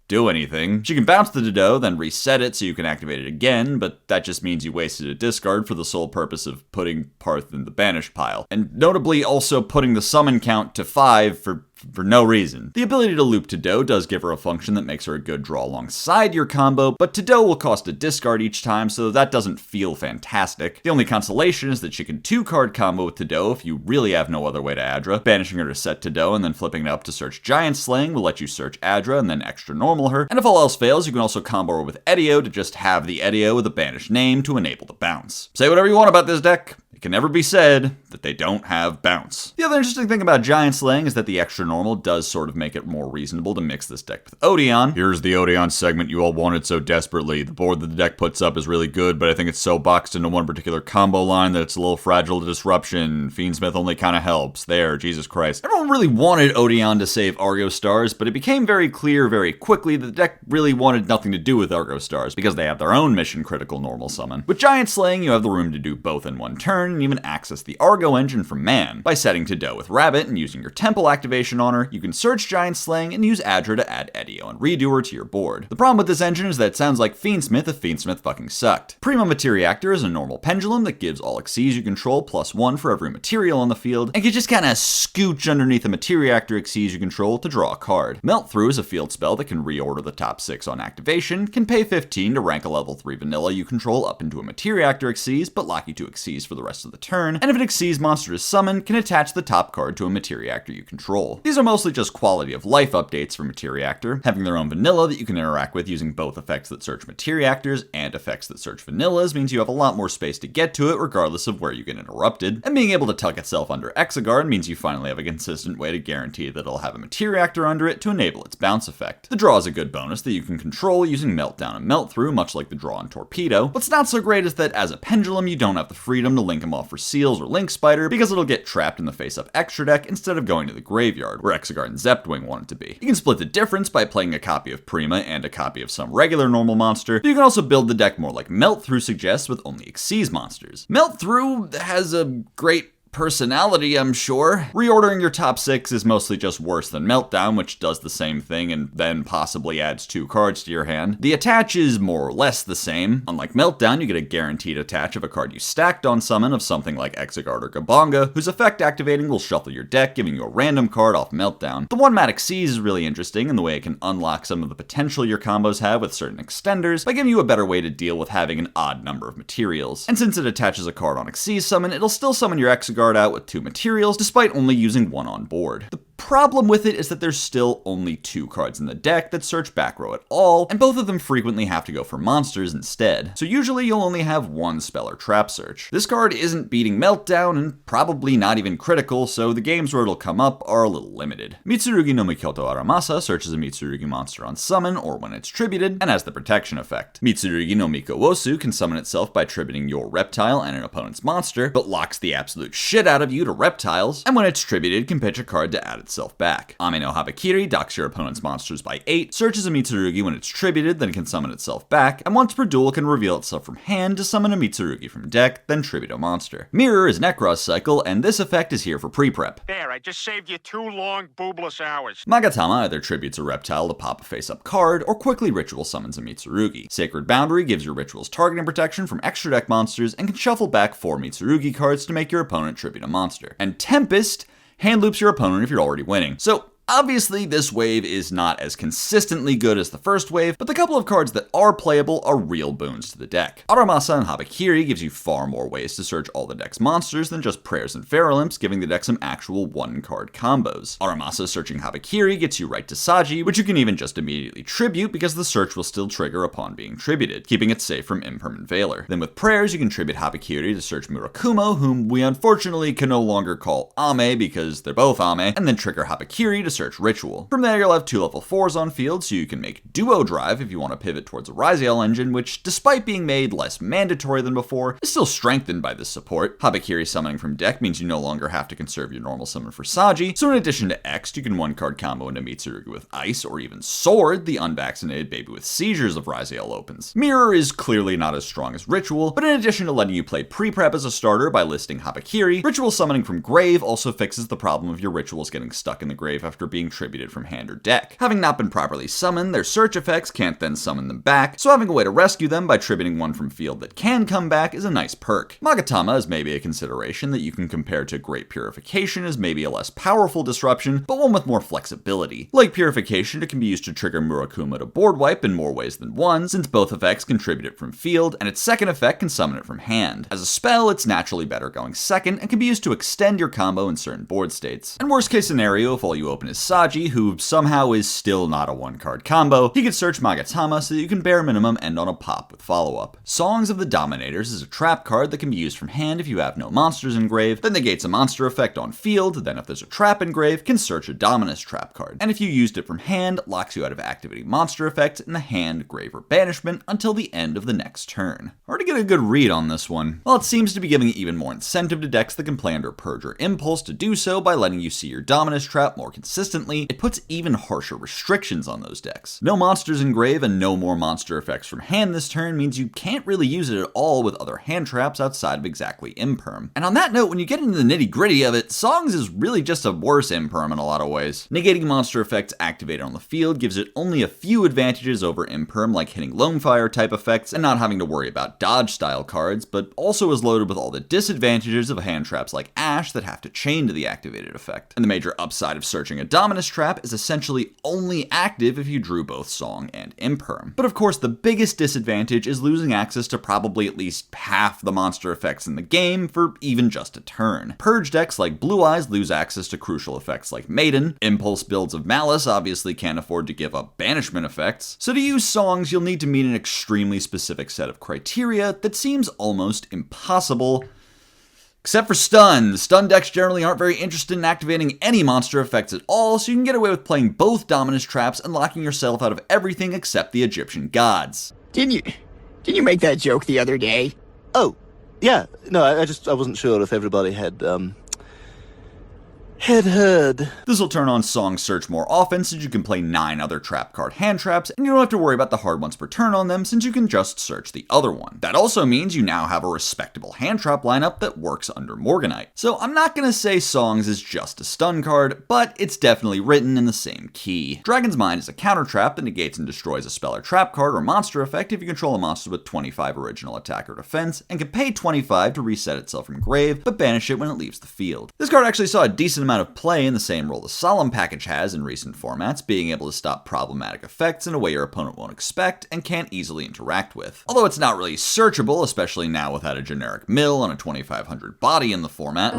do anything. She can bounce the Todo, then reset it so you can activate it again, but that just means you wasted a discard for the sole purpose of putting Parth in the banished pile. And notably also putting the summon count to 5 for no reason. The ability to loop Todo does give her a function that makes her a good draw alongside your combo, but Todo will cost a discard each time, so that doesn't feel fantastic. The only consolation is that she can 2-card combo with Todo if you really have no other way to Adra. Banishing her to set Todo and then flipping it up to search Giant Slaying will let you search Adra and then extra normal her. And if all else fails, you can also combo her with Edio to just have the Edio with a banished name to enable the bounce. Say whatever you want about this deck, it can never be said that they don't have bounce. The other interesting thing about Giant Slaying is that the extra normal does sort of make it more reasonable to mix this deck with Odeon. Here's the Odeon segment you all wanted so desperately. The board that the deck puts up is really good, but I think it's so boxed into one particular combo line that it's a little fragile to disruption. Fiendsmith only kind of helps. There, Jesus Christ. Everyone really wanted Odeon to save Argostars, but it became very clear very quickly that the deck really wanted nothing to do with Argostars because they have their own mission critical normal summon. With Giant Slaying, you have the room to do both in one turn, and even access the Argo engine from Man. By setting Todo with Rabbit and using your Temple activation on her, you can search Giant Slaying and use Adra to add Edio and Redoer to your board. The problem with this engine is that it sounds like Fiendsmith if Fiendsmith fucking sucked. Prima Materiactor is a normal pendulum that gives all Xyz you control +1 for every material on the field, and can just kinda scooch underneath a Materiactor Xyz you control to draw a card. Melt Through is a field spell that can reorder the top 6 on activation, can pay 15 to rank a level 3 vanilla you control up into a Materiactor Xyz, but lock you to Xyz for the rest of the turn, and if an Xyz monster is summoned, can attach the top card to a Materiactor you control. These are mostly just quality of life updates for Materiactor, having their own vanilla that you can interact with using both effects that search Materiactors and effects that search vanillas means you have a lot more space to get to it regardless of where you get interrupted, and being able to tuck itself under Exegard means you finally have a consistent way to guarantee that it'll have a Materiactor under it to enable its bounce effect. The draw is a good bonus that you can control using Meltdown and Melt Through, much like the draw on Torpedo. What's not so great is that as a pendulum you don't have the freedom to link them off for Seals or Link Spider because it'll get trapped in the face-up extra deck instead of going to the graveyard, where Exegard and Zeptwing want it to be. You can split the difference by playing a copy of Prima and a copy of some regular normal monster, but you can also build the deck more like Melt Through suggests with only Xyz monsters. Melt Through has a great personality, I'm sure. Reordering your top 6 is mostly just worse than Meltdown, which does the same thing and then possibly adds 2 cards to your hand. The attach is more or less the same. Unlike Meltdown, you get a guaranteed attach of a card you stacked on summon of something like Exegard or Gabonga, whose effect activating will shuffle your deck, giving you a random card off Meltdown. The 1-mat Xyz is really interesting in the way it can unlock some of the potential your combos have with certain extenders by giving you a better way to deal with having an odd number of materials. And since it attaches a card on Xyz summon, it'll still summon your Exegard out with 2 materials, despite only using 1 on board. The Problem with it is that there's still only 2 cards in the deck that search back row at all, and both of them frequently have to go for monsters instead. So usually you'll only have 1 spell or trap search. This card isn't beating Meltdown and probably not even critical, so the games where it'll come up are a little limited. Mitsurugi no Mikoto Aramasa searches a Mitsurugi monster on summon or when it's tributed, and has the protection effect. Mitsurugi no Miko Wosu can summon itself by tributing your reptile and an opponent's monster, but locks the absolute shit out of you to reptiles, and when it's tributed can pitch a card to add itself back. Ame no Habakiri docks your opponent's monsters by 8, searches a Mitsurugi when it's tributed, then can summon itself back, and once per duel can reveal itself from hand to summon a Mitsurugi from deck, then tribute a monster. Mirror is Necros cycle, and this effect is here for pre-prep. There, I just saved you 2 long, boobless hours. Magatama either tributes a reptile to pop a face-up card, or quickly ritual summons a Mitsurugi. Sacred Boundary gives your rituals targeting protection from extra deck monsters, and can shuffle back 4 Mitsurugi cards to make your opponent tribute a monster. And Tempest hand loops your opponent if you're already winning. So obviously, this wave is not as consistently good as the first wave, but the couple of cards that are playable are real boons to the deck. Aramasa and Habakiri gives you far more ways to search all the deck's monsters than just Prayers and Pharolimps, giving the deck some actual 1-card combos. Aramasa searching Habakiri gets you right to Saji, which you can even just immediately tribute because the search will still trigger upon being tributed, keeping it safe from Impermanent Veiler. Then with Prayers, you can tribute Habakiri to search Murakumo, whom we unfortunately can no longer call Ame because they're both Ame, and then trigger Habakiri to search Ritual. From there, you'll have 2 level 4s on field, so you can make Duo Drive if you want to pivot towards a Ryzeal engine, which, despite being made less mandatory than before, is still strengthened by this support. Habakiri summoning from deck means you no longer have to conserve your normal summon for Saji, so in addition to X, you can 1-card combo into Mitsurugi with Ice, or even Sword, the unvaccinated baby with seizures of Ryzeal opens. Mirror is clearly not as strong as Ritual, but in addition to letting you play pre-prep as a starter by listing Habakiri, Ritual summoning from Grave also fixes the problem of your rituals getting stuck in the grave after being tributed from hand or deck. Having not been properly summoned, their search effects can't then summon them back, so having a way to rescue them by tributing one from field that can come back is a nice perk. Magatama is maybe a consideration that you can compare to Great Purification as maybe a less powerful disruption, but one with more flexibility. Like Purification, it can be used to trigger Murakuma to board wipe in more ways than one, since both effects can tribute it from field, and its second effect can summon it from hand. As a spell, it's naturally better going second, and can be used to extend your combo in certain board states. And worst case scenario, if all you open is Saji, who somehow is still not a 1-card combo, he could search Magatama so that you can bare minimum end on a pop with follow-up. Songs of the Dominators is a trap card that can be used from hand if you have no monsters in grave, then negates a monster effect on field, then if there's a trap in grave, can search a Dominus trap card. And if you used it from hand, locks you out of activating monster effects in the hand, grave, or banishment until the end of the next turn. Hard to get a good read on this one. While it seems to be giving even more incentive to decks that can play under Purge or Impulse to do so by letting you see your Dominus trap more consistently, it puts even harsher restrictions on those decks. No monsters in grave and no more monster effects from hand this turn means you can't really use it at all with other hand traps outside of exactly Imperm. And on that note, when you get into the nitty gritty of it, Songs is really just a worse Imperm in a lot of ways. Negating monster effects activated on the field gives it only a few advantages over Imperm, like hitting Lone Fire type effects and not having to worry about dodge style cards, but also is loaded with all the disadvantages of hand traps like Ash that have to chain to the activated effect. And the major upside of searching a Dominus trap is essentially only active if you drew both Song and Imperm. But of course, the biggest disadvantage is losing access to probably at least half the monster effects in the game for even just a turn. Purge decks like Blue Eyes lose access to crucial effects like Maiden. Impulse builds of Maliss obviously can't afford to give up banishment effects. So to use Songs, you'll need to meet an extremely specific set of criteria that seems almost impossible. Except for stun. Stun decks generally aren't very interested in activating any monster effects at all, so you can get away with playing both Dominus traps and locking yourself out of everything except the Egyptian gods. Didn't you make that joke the other day? Oh, yeah. No, I wasn't sure if everybody had heard. This will turn on Song Search more often since you can play 9 other trap card hand traps, and you don't have to worry about the hard ones per turn on them since you can just search the other one. That also means you now have a respectable hand trap lineup that works under Morganite. So I'm not gonna say Songs is just a stun card, but it's definitely written in the same key. Dragon's Mind is a counter trap that negates and destroys a spell or trap card or monster effect if you control a monster with 25 original attack or defense, and can pay 25 to reset itself from grave, but banish it when it leaves the field. This card actually saw a decent amount of play in the same role the Solemn package has in recent formats, being able to stop problematic effects in a way your opponent won't expect and can't easily interact with. Although it's not really searchable, especially now without a generic mill on a 2500 body in the format.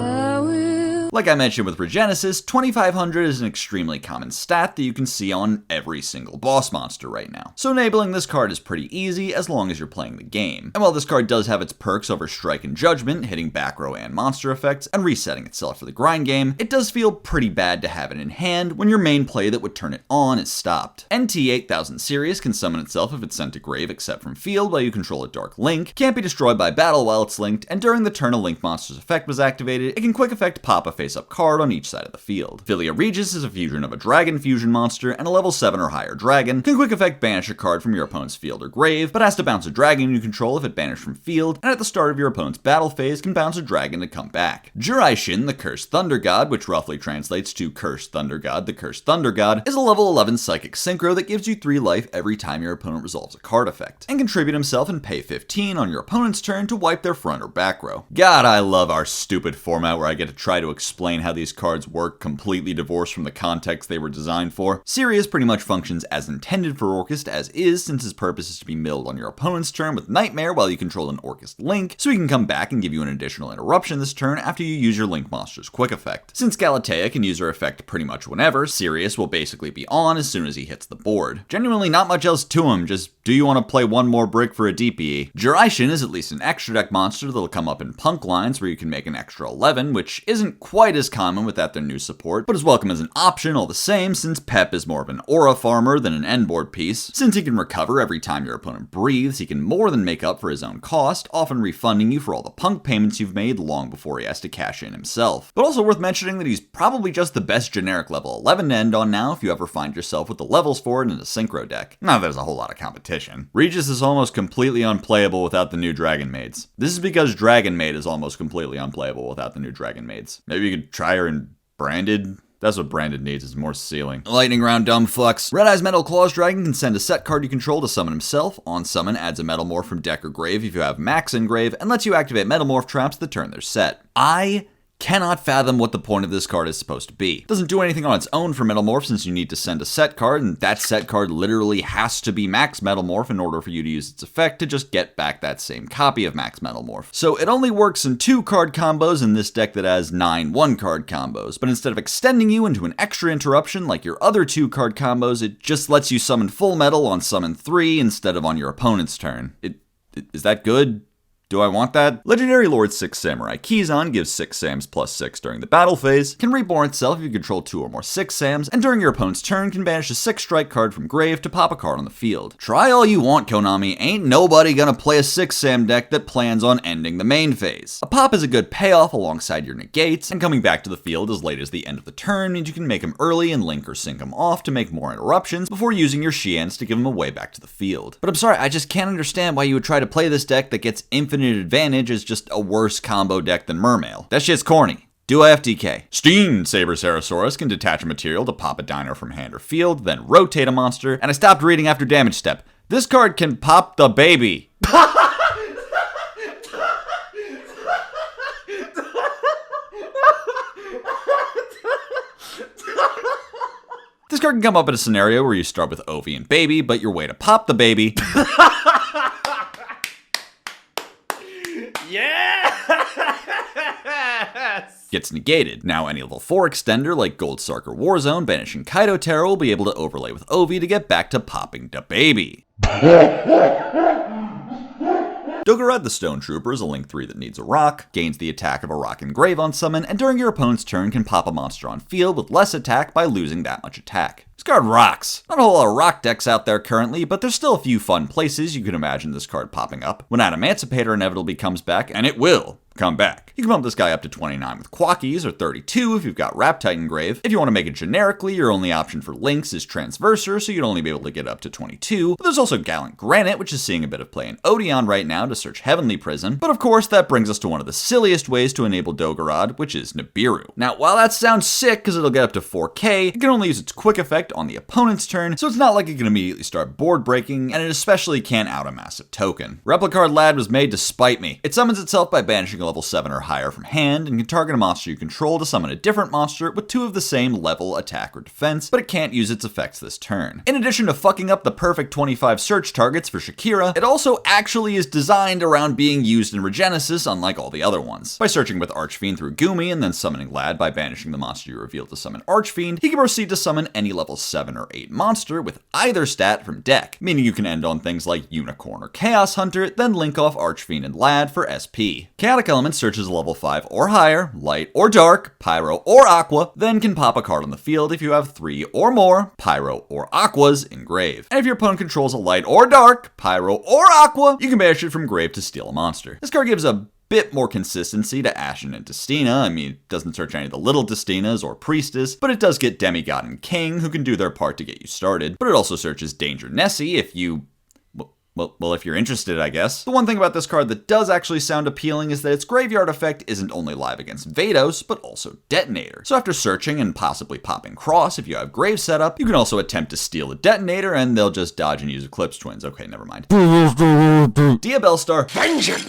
Like I mentioned with Regenesis, 2500 is an extremely common stat that you can see on every single boss monster right now. So enabling this card is pretty easy as long as you're playing the game. And while this card does have its perks over Strike and Judgment, hitting back row and monster effects, and resetting itself for the grind game, it does feel pretty bad to have it in hand when your main play that would turn it on is stopped. NT8000 Sirius can summon itself if it's sent to grave except from field while you control a Dark Link, can't be destroyed by battle while it's linked, and during the turn a Link monster's effect was activated, it can quick effect pop a face-up card on each side of the field. Regis is a fusion of a Dragon fusion monster and a level 7 or higher dragon, can quick effect banish a card from your opponent's field or grave, but has to bounce a dragon you control if it banished from field, and at the start of your opponent's battle phase can bounce a dragon to come back. Jiraishin, the Cursed Thunder God, which roughly translates to Cursed Thunder God, the Cursed Thunder God, is a level 11 Psychic Synchro that gives you 3 life every time your opponent resolves a card effect, and contribute himself and pay 15 on your opponent's turn to wipe their front or back row. God, I love our stupid format where I get to try to explain how these cards work completely divorced from the context they were designed for. Sirius pretty much functions as intended for Orcust as is, since his purpose is to be milled on your opponent's turn with Nightmare while you control an Orcust Link, so he can come back and give you an additional interruption this turn after you use your Link monster's quick effect. Since Galatea can use her effect pretty much whenever, Sirius will basically be on as soon as he hits the board. Genuinely not much else to him, just do you want to play one more brick for a DPE? Jiraishin is at least an extra deck monster that'll come up in punk lines where you can make an extra 11, which isn't quite as common without their new support, but is welcome as an option all the same since Pep is more of an aura farmer than an end board piece. Since he can recover every time your opponent breathes, he can more than make up for his own cost, often refunding you for all the punk payments you've made long before he has to cash in himself. But also worth mentioning that he's probably just the best generic level 11 to end on now if you ever find yourself with the levels for it in a synchro deck. Not that there's a whole lot of competition. Regis is almost completely unplayable without the new Dragon Maids. This is because Dragon Maid is almost completely unplayable without the new Dragon Maids. Maybe you could try her in Branded? That's what Branded needs, is more sealing. Lightning round, dumb fucks. Red Eye's Metal Claws Dragon can send a set card you control to summon himself. On summon, adds a Metal Morph from deck or grave if you have Max in grave, and lets you activate Metal Morph traps the turn they're set. I cannot fathom what the point of this card is supposed to be. It doesn't do anything on its own for Metal Morph since you need to send a set card, and that set card literally has to be Max Metal Morph in order for you to use its effect to just get back that same copy of Max Metal Morph. So it only works in 2 card combos in this deck that has 9 1-card combos, but instead of extending you into an extra interruption like your other 2 card combos, it just lets you summon full metal on summon 3 instead of on your opponent's turn. Is that good? Do I want that? Legendary Lord 6 Samurai Kizan gives 6 Sams plus 6 during the battle phase, can reborn itself if you control 2 or more 6 Sams, and during your opponent's turn can banish a 6 strike card from grave to pop a card on the field. Try all you want, Konami, ain't nobody gonna play a 6 Sam deck that plans on ending the main phase. A pop is a good payoff alongside your negates, and coming back to the field as late as the end of the turn means you can make him early and link or sync him off to make more interruptions before using your Shiens to give him a way back to the field. But I'm sorry, I just can't understand why you would try to play this deck that gets infinite advantage as just a worse combo deck than Mermail. That shit's corny. Do FTK. Steen Saber Sarasaurus can detach a material to pop a dino from hand or field, then rotate a monster, and I stopped reading after damage step. This card can pop the baby. This card can come up in a scenario where you start with Ovi and Baby, but your way to pop the baby gets negated. Now any level 4 extender like Gold Sark or Warzone banishing Kaido Terror will be able to overlay with Ovi to get back to popping the baby. Dogorad the Stone Trooper is a Link 3 that needs a rock, gains the attack of a rock in grave on summon, and during your opponent's turn can pop a monster on field with less attack by losing that much attack. This card rocks. Not a whole lot of rock decks out there currently, but there's still a few fun places you can imagine this card popping up when Adamantipator inevitably comes back, and it will come back. You can bump this guy up to 29 with Quackies, or 32 if you've got Raptite in grave. If you want to make it generically, your only option for links is Transverser, so you'd only be able to get up to 22. But there's also Gallant Granite, which is seeing a bit of play in Odeon right now to search Heavenly Prison. But of course, that brings us to one of the silliest ways to enable Dogorad, which is Nibiru. Now, while that sounds sick because it'll get up to 4K, it can only use its quick effect effect on the opponent's turn, so it's not like it can immediately start board breaking, and it especially can't out a massive token. Replicard Lad was made to spite me. It summons itself by banishing a level 7 or higher from hand, and can target a monster you control to summon a different monster with 2 of the same level, attack, or defense, but it can't use its effects this turn. In addition to fucking up the perfect 25 search targets for Shakira, it also actually is designed around being used in Regenesis, unlike all the other ones. By searching with Archfiend through Gumi and then summoning Lad by banishing the monster you reveal to summon Archfiend, he can proceed to summon any level 7 or 8 monster with either stat from deck, meaning you can end on things like Unicorn or Chaos Hunter, then link off Archfiend and Lad for SP. Chaotic Element searches a level 5 or higher, light or dark, pyro or aqua, then can pop a card on the field if you have 3 or more pyro or aquas in grave. And if your opponent controls a light or dark, pyro or aqua, you can banish it from grave to steal a monster. This card gives a bit more consistency to Ashen and Destina. I mean, it doesn't search any of the little Destinas or Priestess, but it does get Demigod and King, who can do their part to get you started. But it also searches Danger Nessie if you... Well, if you're interested, I guess. The one thing about this card that does actually sound appealing is that its graveyard effect isn't only live against Vados, but also Detonator. So after searching and possibly popping Cross, if you have Grave set up, you can also attempt to steal a Detonator and they'll just dodge and use Eclipse Twins. Okay, never mind. Diabellstar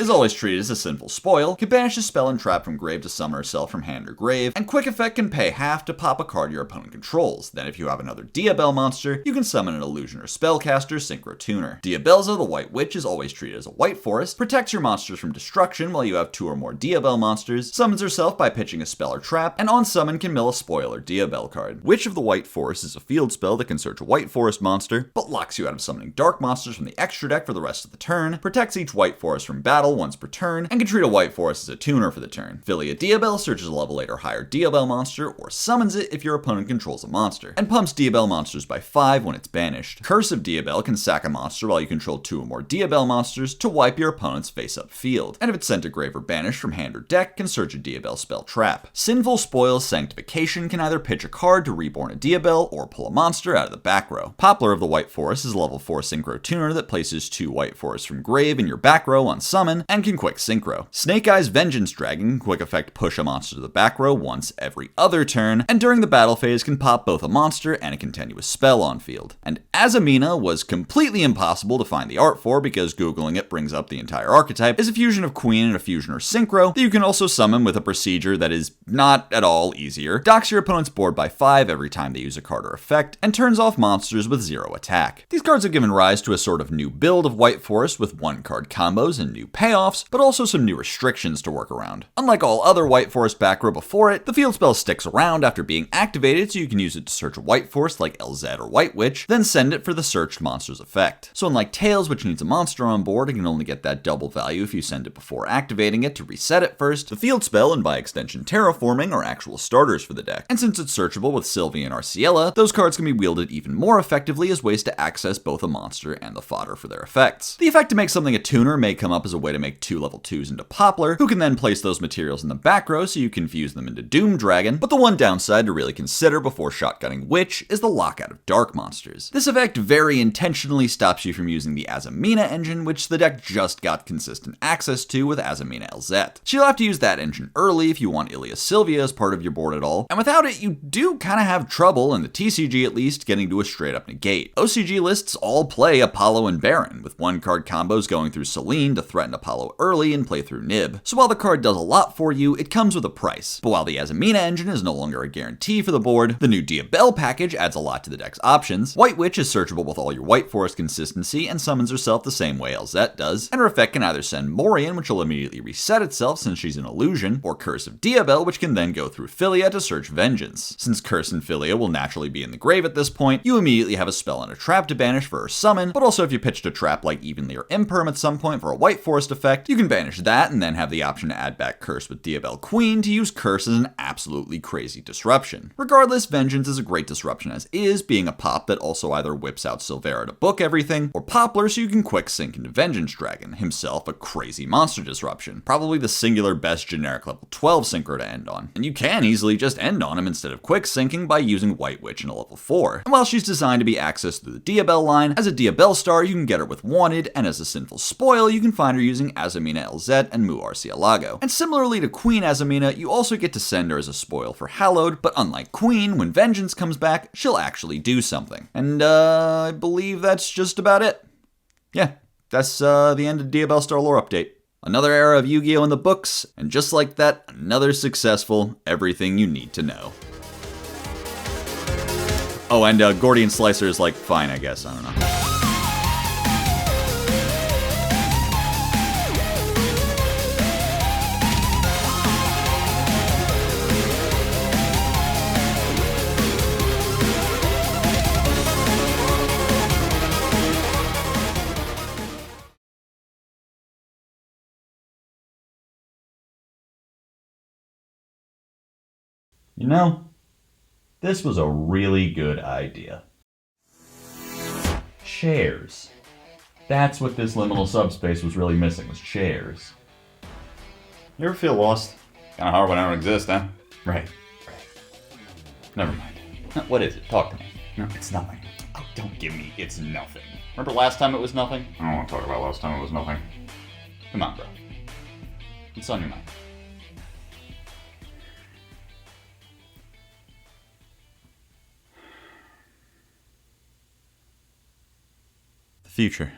is always treated as a sinful spoil, can banish a spell and trap from grave to summon herself from hand or grave, and quick effect can pay half to pop a card your opponent controls. Then if you have another Diabell monster, you can summon an illusion or spellcaster, Synchro Tuner. Diabellza, the White Witch, is always treated as a white forest, protects your monsters from destruction while you have 2 or more Diabell monsters, summons herself by pitching a spell or trap, and on summon can mill a spoil or Diabell card. Witch of the White Forest is a field spell that can search a white forest monster, but locks you out of summoning dark monsters from the extra deck for the rest of the turn, protects each white forest from battle once per turn, and can treat a white forest as a tuner for the turn. Philly a Diabell searches a level 8 or higher Diabell monster, or summons it if your opponent controls a monster, and pumps Diabell monsters by 5 when it's banished. Curse of Diabell can sack a monster while you control 2 or more Diabell monsters to wipe your opponent's face-up field, and if it's sent to grave or banished from hand or deck, can search a Diabell spell trap. Sinful Spoil's Sanctification can either pitch a card to reborn a Diabell or pull a monster out of the back row. Poplar of the White Forest is a level 4 Synchro Tuner that places 2 white forests from grave in your back row on summon, and can quick Synchro. Snake Eyes Vengeance Dragon can quick effect push a monster to the back row once every other turn, and during the battle phase can pop both a monster and a continuous spell on field. And Azamina was completely impossible to find the art for because Googling it brings up the entire archetype, is a fusion of Queen and a fusion or Synchro that you can also summon with a procedure that is not at all easier, docks your opponent's board by 5 every time they use a card or effect, and turns off monsters with 0 attack. These cards have given rise to a sort of new build of White Forest with 1-card combos and new payoffs, but also some new restrictions to work around. Unlike all other White Forest back row before it, the field spell sticks around after being activated, so you can use it to search a White Forest like LZ or White Witch, then send it for the searched monster's effect. So unlike Tails, which needs a monster on board and can only get that double value if you send it before activating it to reset it first, the field spell and by extension terraforming are actual starters for the deck. And since it's searchable with Sylvie and Arciella, those cards can be wielded even more effectively as ways to access both a monster and the fodder for their effects. The effect to make something a tuner may come up as a way to make 2 level 2s into Poplar, who can then place those materials in the back row so you can fuse them into Doom Dragon, but the one downside to really consider before shotgunning Witch is the lockout of dark monsters. This effect very intentionally stops you from using the Azamina engine, which the deck just got consistent access to with Azamina LZ. So you'll have to use that engine early if you want Ilia Sylvia as part of your board at all, and without it you do kinda have trouble, in the TCG at least, getting to a straight up negate. OCG lists all play Apollo and Baron, with 1-card combos going through Selene to threaten Apollo early and play through Nib. So while the card does a lot for you, it comes with a price. But while the Azamina engine is no longer a guarantee for the board, the new Diabell package adds a lot to the deck's options. White Witch is searchable with all your White Forest consistency and summons herself the same way LZ does, and her effect can either send Morian, which will immediately reset itself since she's an illusion, or Curse of Diabell, which can then go through Philia to search Vengeance. Since Curse and Philia will naturally be in the grave at this point, you immediately have a spell and a trap to banish for her summon, but also if you pitched a trap like Evenly or Imperm at some point for a White Forest effect, you can banish that and then have the option to add back Curse with Diabell Queen to use Curse as an absolutely crazy disruption. Regardless, Vengeance is a great disruption as is, being a pop that also either whips out Silvera to book everything, or Poplar power so you can quick sync into Vengeance Dragon, himself a crazy monster disruption, probably the singular best generic level 12 synchro to end on. And you can easily just end on him instead of quick syncing by using White Witch in a level 4. And while she's designed to be accessed through the Diabell line, as a Diabell star you can get her with Wanted, and as a sinful spoil you can find her using Azamina LZ and Mu Arcielago. And similarly to Queen Azamina, you also get to send her as a spoil for Hallowed, but unlike Queen, when Vengeance comes back, she'll actually do something. And I believe that's just about it. Yeah, that's the end of Diabell Star lore update. Another era of Yu-Gi-Oh! In the books, and just like that, another successful everything you need to know. Oh, and Gordian Slicer is like, fine, I guess, I don't know. You know, this was a really good idea. Chairs. That's what this liminal subspace was really missing, was chairs. You ever feel lost? Kinda hard when I don't exist, huh? Right. Never mind. What is it? Talk to me. No, it's nothing. Oh, don't give me it's nothing. Remember last time it was nothing? I don't want to talk about last time it was nothing. Come on, bro. What's on your mind? Future.